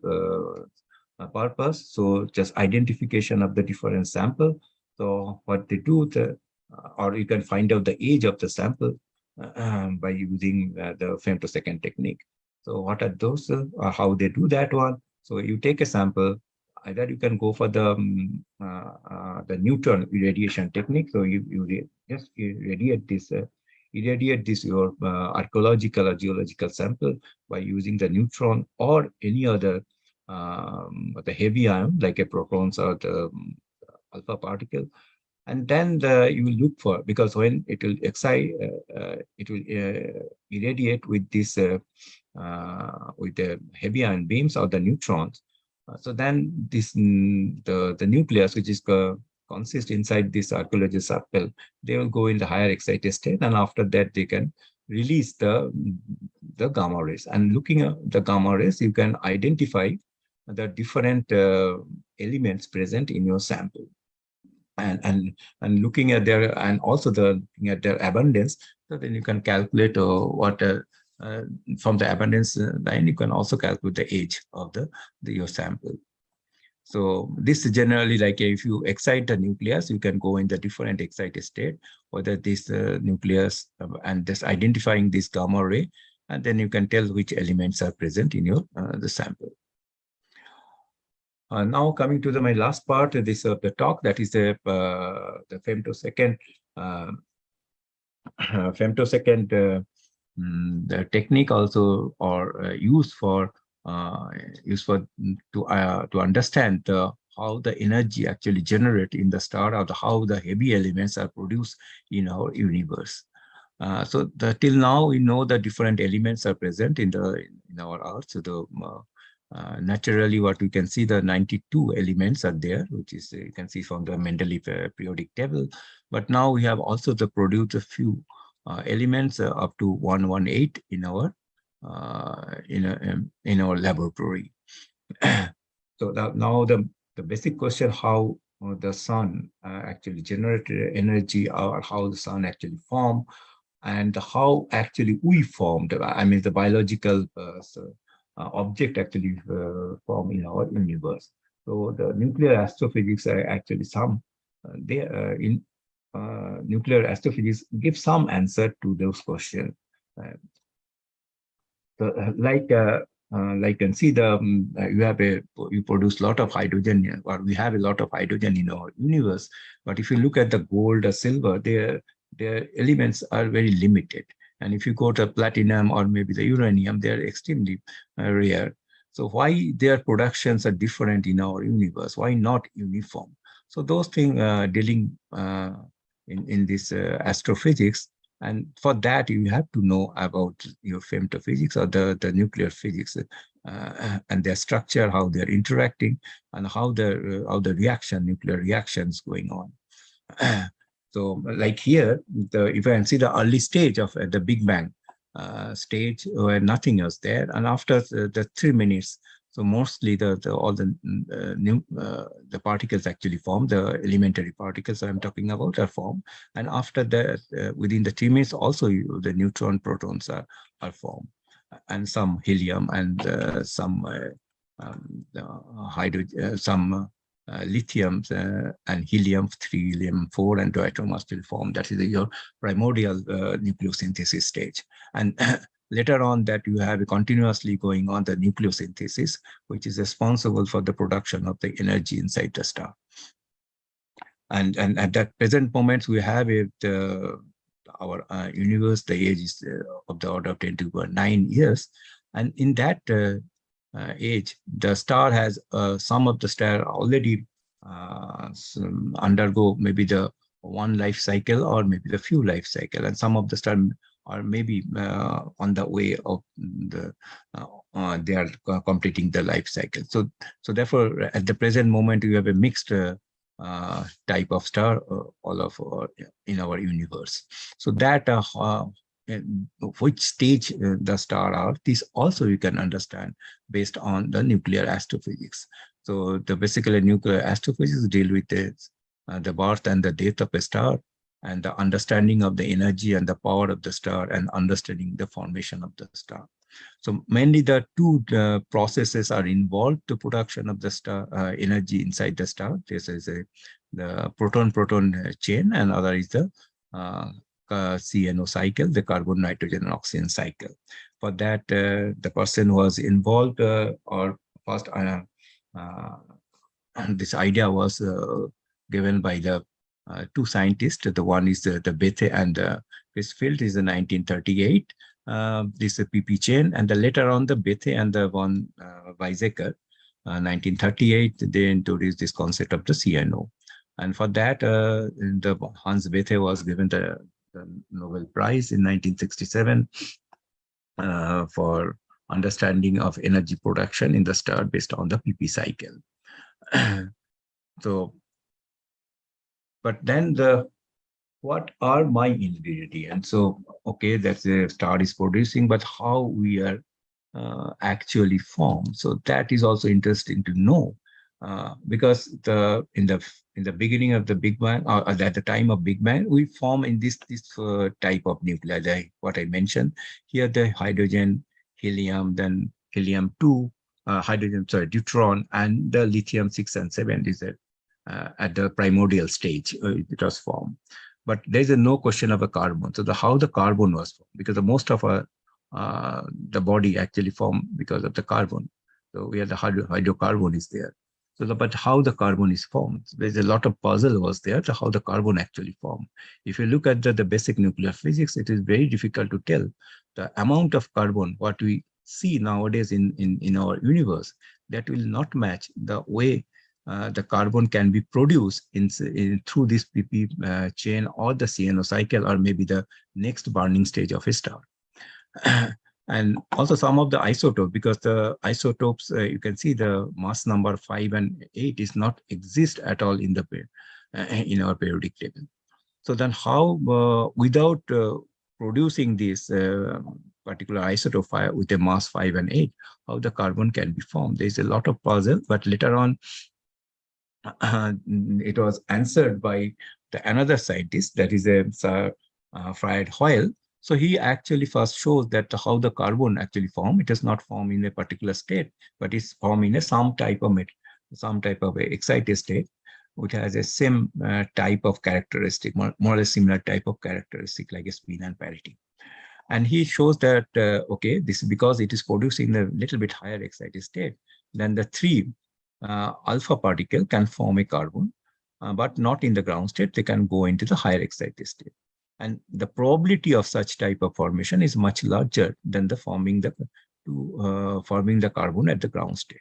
purpose. So just identification of the different sample. So what they do, or you can find out the age of the sample by using the femtosecond technique. So what are those? How they do that one? So you take a sample. Either you can go for the neutron irradiation technique. So you just irradiate this your archaeological or geological sample by using the neutron or any other the heavy ion like a protons or the alpha particle. And then you will look for, because when it will excite, it will irradiate with this with the heavy ion beams or the neutrons. So then this the nucleus, which is consist inside this archaeological sample, they will go in the higher excited state, and after that they can release the gamma rays. And looking at the gamma rays, you can identify the different elements present in your sample. And looking at their, and also looking at their abundance, so then you can calculate what from the abundance line, you can also calculate the age of your sample. So this is generally like if you excite the nucleus, you can go in the different excited state, whether this nucleus and just identifying this gamma ray, and then you can tell which elements are present in your the sample. Now coming to my last part of this the talk, that is the femtosecond the technique also, or used for to understand how the energy actually generated in the star, or how the heavy elements are produced in our universe. So till now we know the different elements are present in our Earth. So the naturally, what we can see, the 92 elements are there, which is you can see from the Mendeleev periodic table. But now we have also produced a few elements up to 118 in our laboratory. So now the basic question, how the sun actually generated energy, or how the sun actually formed, and how actually we formed. I mean, the biological object actually form in our universe. So the nuclear astrophysics are actually nuclear astrophysics give some answer to those questions. So like you can see you produce a lot of hydrogen, or we have a lot of hydrogen in our universe. But if you look at the gold or silver, their elements are very limited. And if you go to platinum or maybe the uranium, they are extremely rare. So why their productions are different in our universe? Why not uniform? So those things dealing in this astrophysics, and for that you have to know about your femtophysics or the nuclear physics and their structure, how they're interacting, and how the reaction, nuclear reactions going on. So like here, if you can see the early stage of the Big Bang stage where nothing was there, and after the 3 minutes, so mostly all the particles actually form, the elementary particles I'm talking about are formed, and after that, within the 3 minutes, also the neutron protons are formed, and some helium and some hydrogen, some lithium and helium-3, helium-4, and deuterium are still formed. That is your primordial nucleosynthesis stage. And later on that you have continuously going on the nucleosynthesis, which is responsible for the production of the energy inside the star. And at that present moment, we have our universe, the age is of the order of 10 to the power 9 years. And in that age, the star has some of the star already undergo maybe the one life cycle or maybe the few life cycle, and some of the star are maybe on the way of they are completing the life cycle. So therefore, at the present moment, you have a mixed type of star all of in our universe. So that which stage the star are, this also you can understand based on the nuclear astrophysics. So the basically nuclear astrophysics deal with the birth and the death of a star, and the understanding of the energy and the power of the star, and understanding the formation of the star. So mainly the two processes are involved, the production of the star energy inside the star. This is the proton-proton chain, and other is the CNO cycle, the carbon, nitrogen, and oxygen cycle. For that, the person who was involved or first this idea was given by the two scientists. The one is the Bethe and Crisfield is in 1938. This is a PP chain, and later on the Bethe and the von Weizsäcker, 1938, they introduced this concept of the CNO. And for that, the Hans Bethe was given the Nobel Prize in 1967 for understanding of energy production in the star based on the PP cycle. So, but then what are my ingredients? So, okay, that's the star is producing, but how we are actually formed. So that is also interesting to know, because in the beginning of the Big Bang, or at the time of Big Bang, we form in this type of nuclei, like what I mentioned here, the hydrogen, helium, then helium-2, deuteron, and the lithium-6 and 7 is at the primordial stage it was formed. But there's no question of a carbon. So how the carbon was formed, because the most of our the body actually formed because of the carbon. So we have the hydrocarbon is there. So but how the carbon is formed, there's a lot of puzzle was there to how the carbon actually formed. If you look at the basic nuclear physics, it is very difficult to tell the amount of carbon what we see nowadays in our universe, that will not match the way the carbon can be produced through this PP chain or the CNO cycle, or maybe the next burning stage of a star. And also some of the isotopes, because the isotopes, you can see the mass number 5 and 8 is not exist at all in our periodic table. So then how, without producing this particular isotope with a mass 5 and 8, how the carbon can be formed? There's a lot of puzzle, but later on, it was answered by another scientist, that is Fried Hoyle. So he actually first shows that how the carbon actually form. It is not formed in a particular state, but it's formed in some type of excited state, which has a same type of characteristic, more or less similar type of characteristic, like a spin and parity. And he shows that okay, this is because it is producing a little bit higher excited state, then the 3 alpha particle can form a carbon, but not in the ground state. They can go into the higher excited state. And the probability of such type of formation is much larger than the forming the to forming the carbon at the ground state.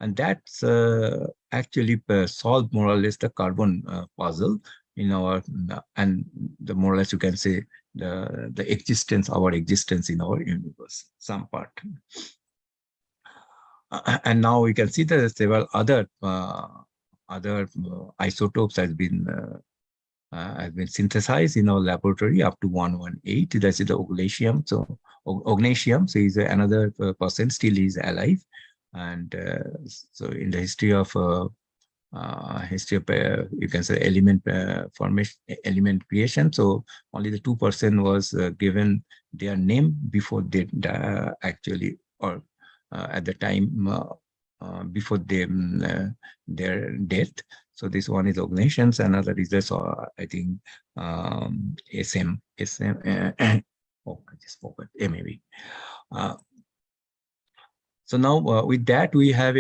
And that's actually solved more or less the carbon puzzle in our, and the more or less you can say the existence, our existence in our universe, some part. And now we can see that several other isotopes has been synthesized in our laboratory up to 118. That's the ognatium. So ognatium, so is another person still is alive. And so in the history of you can say element formation, element creation. So only the 2% was given their name before they actually, or at the time before their death. So this one is ognations, another is this, I think, SM. Oh, I just forgot, maybe. So now with that, we have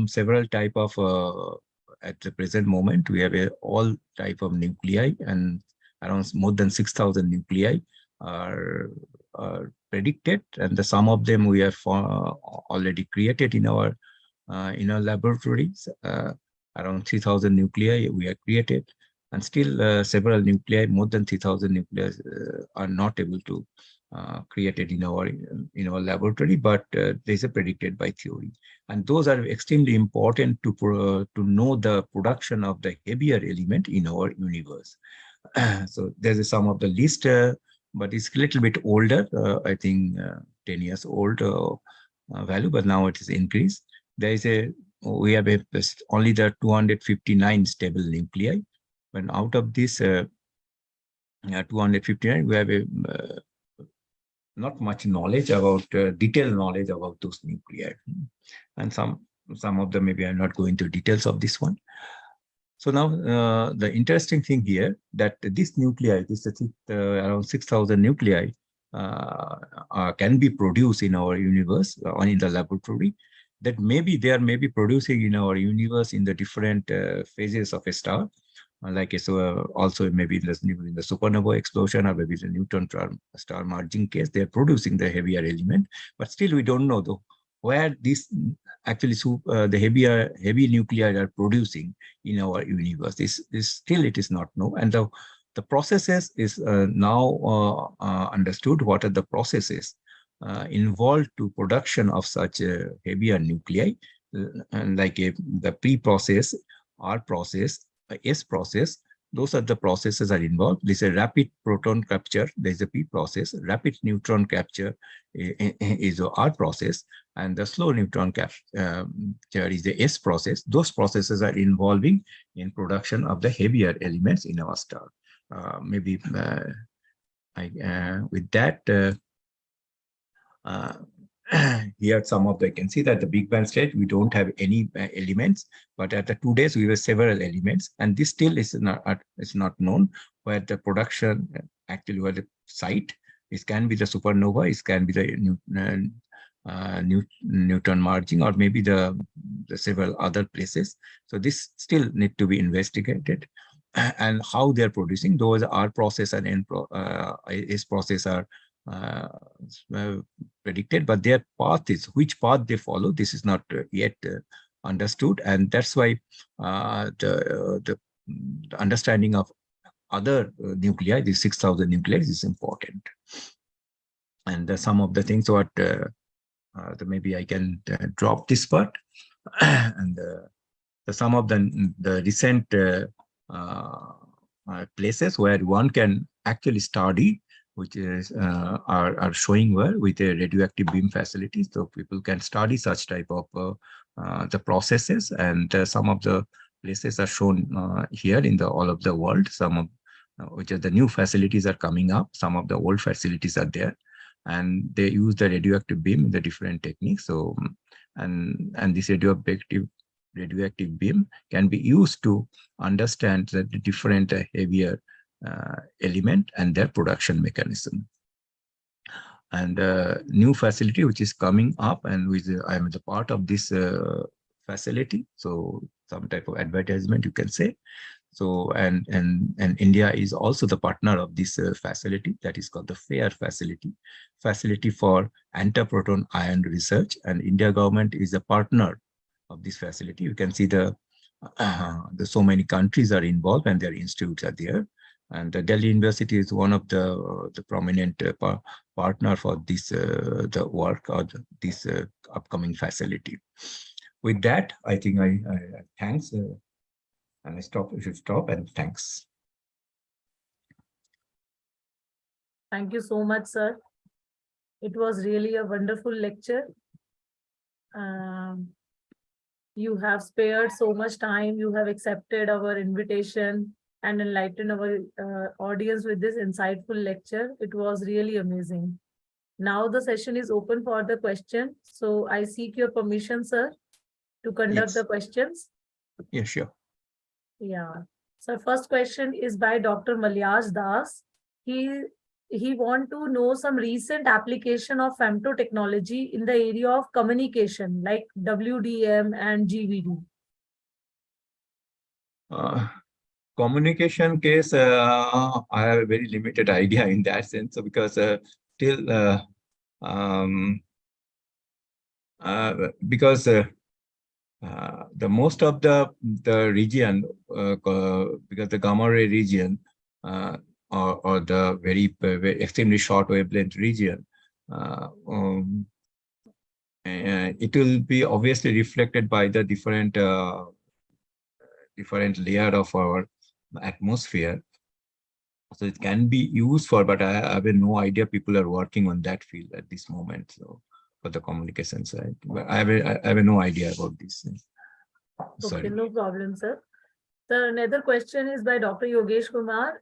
several type of, at the present moment, we have all type of nuclei, and around more than 6,000 nuclei are predicted, and some of them we have already created in our laboratories. Around 3,000 nuclei we have created, and still several nuclei, more than 3,000 nuclei are not able to created in our laboratory, but these are predicted by theory, and those are extremely important to know the production of the heavier element in our universe. So there's some of the list, but it's a little bit older. I think 10 years old value, but now it is increased. There is we have only the 259 stable nuclei, but out of this 259, we have not much knowledge about detailed knowledge about those nuclei, and some of them maybe I'm not going to details of this one. So now the interesting thing here that this nuclei, this around 6,000 nuclei can be produced in our universe or in the laboratory. That maybe they are maybe producing in our universe in the different phases of a star. Like so, also maybe in the supernova explosion, or maybe the neutron star merging case, they are producing the heavier element. But still, we don't know though where this actually the heavy nuclei are producing in our universe. This still it is not known, and the processes is now understood. What are the processes involved to production of such heavier nuclei, and like the pre-process, R process, S process, those are the processes are involved. There's a rapid proton capture, there's a P process, rapid neutron capture is the R process, and the slow neutron capture is the S process. Those processes are involving in production of the heavier elements in our star. Maybe with that, here some of the, you can see that the Big Bang stage, we don't have any elements, but at the 2 days we have several elements, and this still is not known where the production actually, where the site, it can be the supernova, it can be the neutron merging, or maybe the several other places. So this still need to be investigated, and how they are producing. Those R process and S process are predicted, but their path is, which path they follow, this is not yet understood, and that's why the understanding of other nuclei, these 6,000 nuclei, is important. And some of the things what maybe I can drop this part, and some of the recent places where one can actually study, which is are showing well with a radioactive beam facilities, so people can study such type of the processes, and some of the places are shown here in the all of the world. Some of which are the new facilities are coming up. Some of the old facilities are there, and they use the radioactive beam in the different techniques. So and this radioactive beam can be used to understand the different heavier element and their production mechanism. And new facility which is coming up, and which I am the part of this facility, so some type of advertisement you can say. So, and India is also the partner of this facility that is called the FAIR facility for antiproton ion research. And India government is a partner of this facility. You can see the so many countries are involved and their institutes are there. And the Delhi University is one of the prominent partner for this the work or this upcoming facility. With that, I think I thanks. And I should stop and thanks. Thank you so much, sir. It was really a wonderful lecture. You have spared so much time. You have accepted our invitation and enlightened our audience with this insightful lecture. It was really amazing. Now the session is open for the question. So I seek your permission, sir, to conduct the questions. Yeah, sure. Yeah. So first question is by Dr. Malyaj Das. He want to know some recent application of femto technology in the area of communication like WDM and GVD. Communication case, I have a very limited idea in that sense, because till because the most of the region, because the gamma ray region or the very extremely short wavelength region, it will be obviously reflected by the different layer of our atmosphere. So it can be used for, but I have no idea people are working on that field at this moment. So for the communication side, but I have no idea about this. Sorry. Okay, no problem, sir. The another question is by Dr. Yogesh Kumar.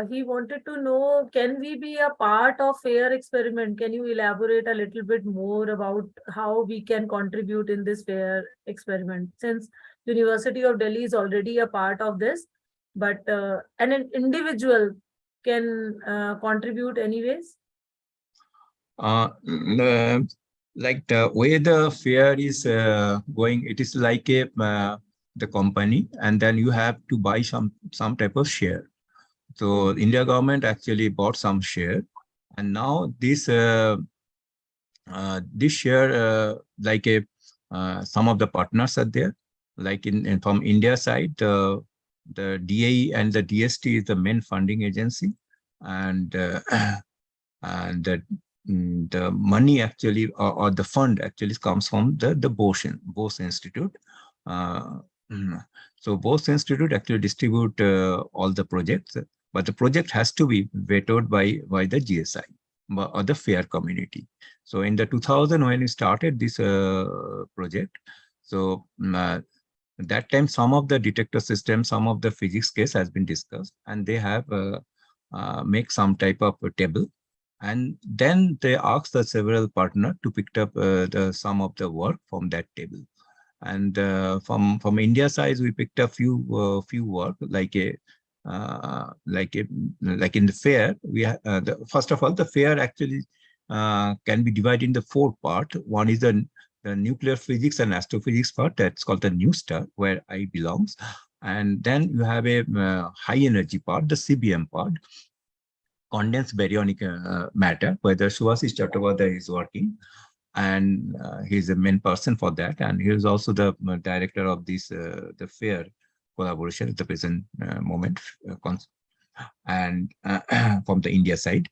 He wanted to know, can we be a part of FAIR experiment? Can you elaborate a little bit more about how we can contribute in this FAIR experiment? Since University of Delhi is already a part of this, but an individual can contribute anyways? Like the way the FAIR is going, it is like a the company, and then you have to buy some type of share. So India government actually bought some share, and now this this share, like a some of the partners are there, like in from India side, the DAE and the DST is the main funding agency, and and the money actually or the fund actually comes from the Bose Institute. So Bose Institute actually distribute all the projects, but the project has to be vetoed by the GSI or the FAIR community. So in the 2000 when we started this project, so that time some of the detector system, some of the physics case has been discussed, and they have make some type of a table. And then they asked the several partners to pick up some of the work from that table. And from India side, we picked a few work like in the FAIR. We first of all, the FAIR actually can be divided into 4 parts. One is the nuclear physics and astrophysics part. That's called the new star, where I belongs. And then you have a high energy part, the CBM part, condensed baryonic matter, where the Subhasis Chattopadhyay is working, and he's the main person for that, and he is also the director of this the FAIR collaboration at the present moment, and from the India side.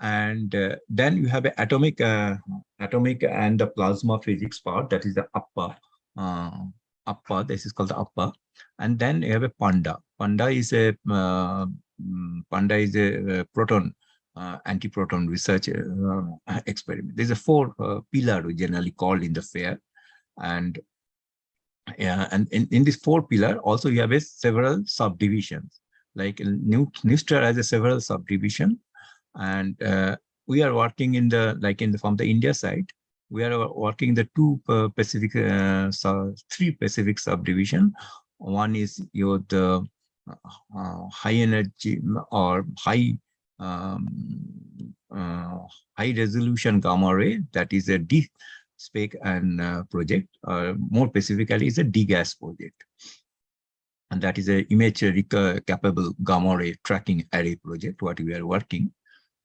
And then you have an atomic and the plasma physics part, that is the upper. This is called the upper. And then you have a Panda. Panda is a proton anti-proton research experiment. There's a 4 pillar we generally called in the FAIR, and and in this 4 pillar also you have several subdivisions. Like NUSTAR has a several subdivision, and we are working in the from the India side. We are working the 2 Pacific, 3 Pacific subdivision. One is the high energy or high resolution gamma ray, that is a DSPEC and project, more specifically is a DGAS project. and that is a image capable gamma ray tracking array project, what we are working.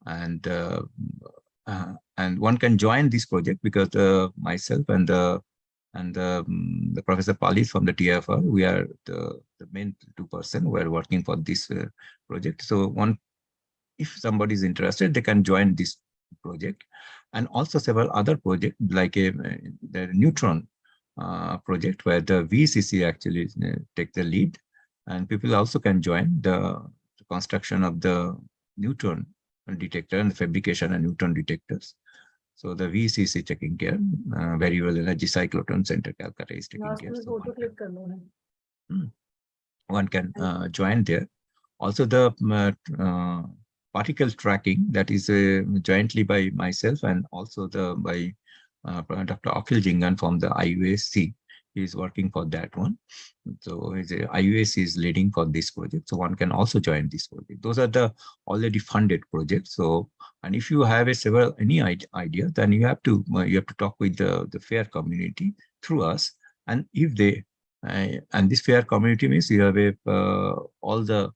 And one can join this project because myself and the Professor Palis from the TFR, we are the main two person who are working for this project. So if somebody is interested, they can join this project, and also several other projects like the neutron project where the VCC actually take the lead, and people also can join the construction of the neutron detector and the fabrication of neutron detectors. So the VCC taking care, Variable Energy Cyclotron Center Calcutta is taking care. So one can join there. Also the particle tracking, that is jointly by myself and also by Dr. Akhil Jingan from the IUSC. He is working for that one. So IUSC is leading for this project. So one can also join this project. Those are the already funded projects. So, and if you have any idea, then you have to talk with the fair community through us. And if they and this fair community means you have all the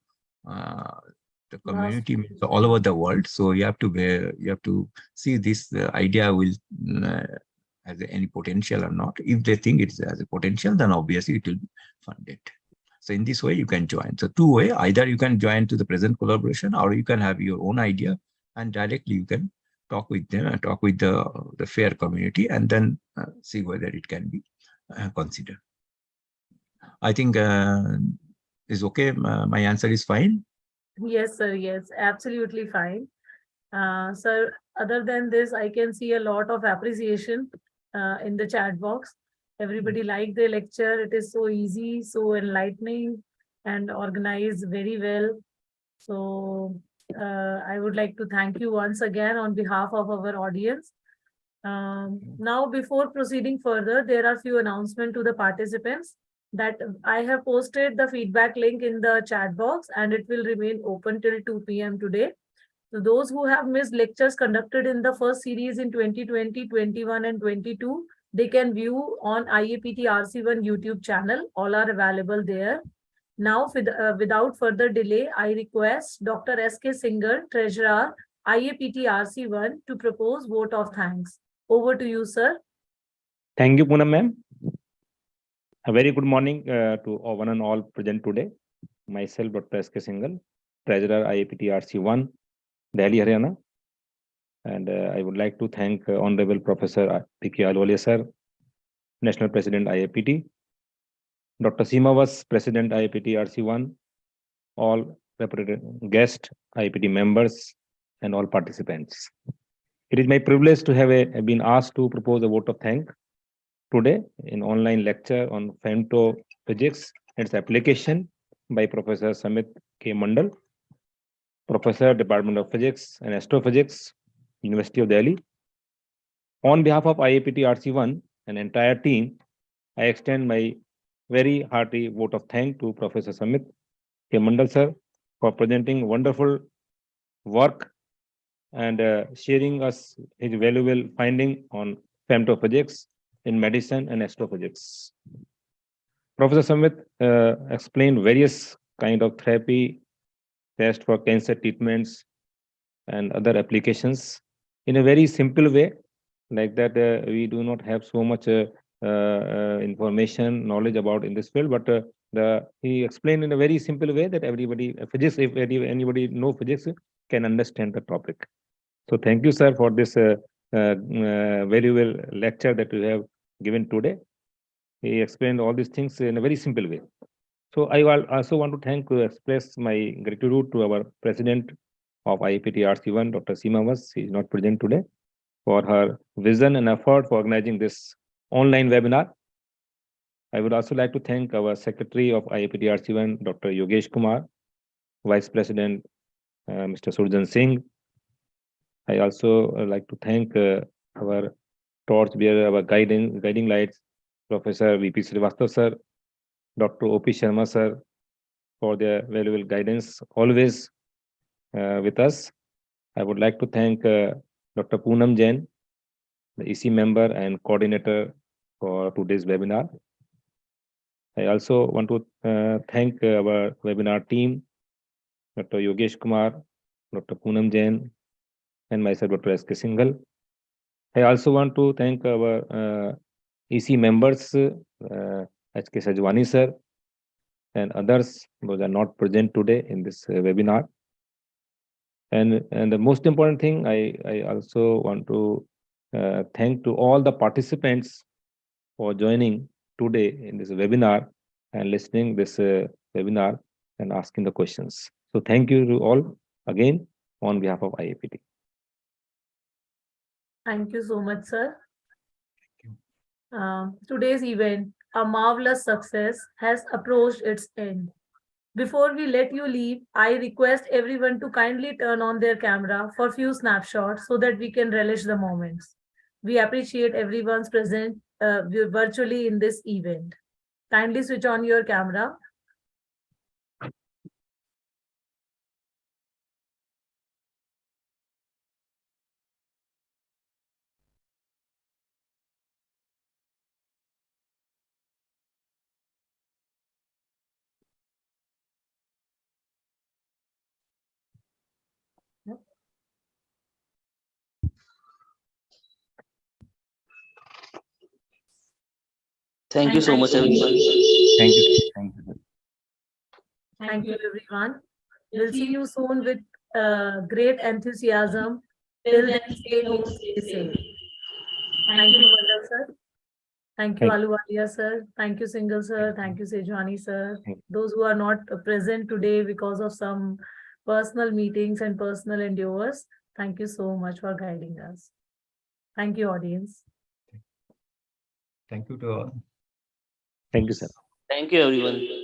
community all over the world. So you have to see this idea will has any potential or not. If they think it has a potential, then obviously it will be funded. So in this way, you can join. So two way, either you can join to the present collaboration, or you can have your own idea and directly you can talk with them and talk with the fair community, and then see whether it can be considered. I think is okay. My answer is fine. Yes, sir. Yes, absolutely fine. Sir, other than this, I can see a lot of appreciation in the chat box. Everybody liked the lecture. It is so easy, so enlightening, and organized very well. So I would like to thank you once again on behalf of our audience. Now, before proceeding further, there are few announcements to the participants that I have posted the feedback link in the chat box, and it will remain open till 2 p.m. today. So those who have missed lectures conducted in the first series in 2020, 21 and 22, they can view on IAPT RC1 YouTube channel. All are available there. Now, without further delay, I request Dr. S.K. Singhal, Treasurer, IAPT RC1, to propose vote of thanks. Over to you, sir. Thank you, Poonam ma'am. A very good morning to one and all present today. Myself, Dr. S.K. Singhal, Treasurer, IAPT RC1, Delhi, Haryana. And I would like to thank Honorable Professor P.K. Alwalia sir, National President, IAPT, Dr. Simavas, President, IAPT RC1, all representative guests, IAPT members, and all participants. It is my privilege to have been asked to propose a vote of thanks today in online lecture on femtophysics and its application by Professor Samit K. Mandal, Professor, Department of Physics and Astrophysics, University of Delhi. On behalf of IAPT RC1 and entire team, I extend my very hearty vote of thanks to Professor Samit K. Mandal sir for presenting wonderful work and sharing us his valuable finding on femtophysics in medicine and astrophysics. Professor Samit explained various kind of therapy, test for cancer treatments, and other applications in a very simple way, like that we do not have so much information, knowledge about in this field, but he explained in a very simple way that everybody, physics, if anybody know physics, can understand the topic. So thank you, sir, for this very well lecture that you have given today. He explained all these things in a very simple way. So I also want to express my gratitude to our president of IAPT RC1, Dr. Simavas. He is not present today, for her vision and effort for organizing this online webinar. I would also like to thank our secretary of IAPT RC1, Dr. Yogesh Kumar, Vice President, Mr. Surjan Singh. I also like to thank our torchbearer, our guiding lights, Professor V.P. Srivastava sir, Dr. O.P. Sharma sir, for their valuable guidance, always with us. I would like to thank Dr. Poonam Jain, the EC member and coordinator for today's webinar. I also want to thank our webinar team, Dr. Yogesh Kumar, Dr. Poonam Jain, and myself, Dr. S.K. Singhal. I also want to thank our EC members, H.K. Sajwani sir, and others, those are not present today in this webinar. And the most important thing, I also want to thank to all the participants for joining today in this webinar and listening this webinar and asking the questions. So thank you to all again on behalf of IAPT. Thank you so much, sir. Today's event, a marvelous success, has approached its end. Before we let you leave, I request everyone to kindly turn on their camera for few snapshots so that we can relish the moments. We appreciate everyone's present virtually in this event. Kindly switch on your camera. Thank you so much, everyone. Thank you. Thank you. Thank you, everyone. We'll see you soon with great enthusiasm. Till then, stay home, stay safe. Thank you, Mandal sir. Thank you, Thank Aluwalia sir. Thank you, Singhal sir. Thank you, Sejwani sir. Thank Those who are not present today because of some personal meetings and personal endeavors, thank you so much for guiding us. Thank you, audience. Thank you to all. you, sir. Thank you, everyone.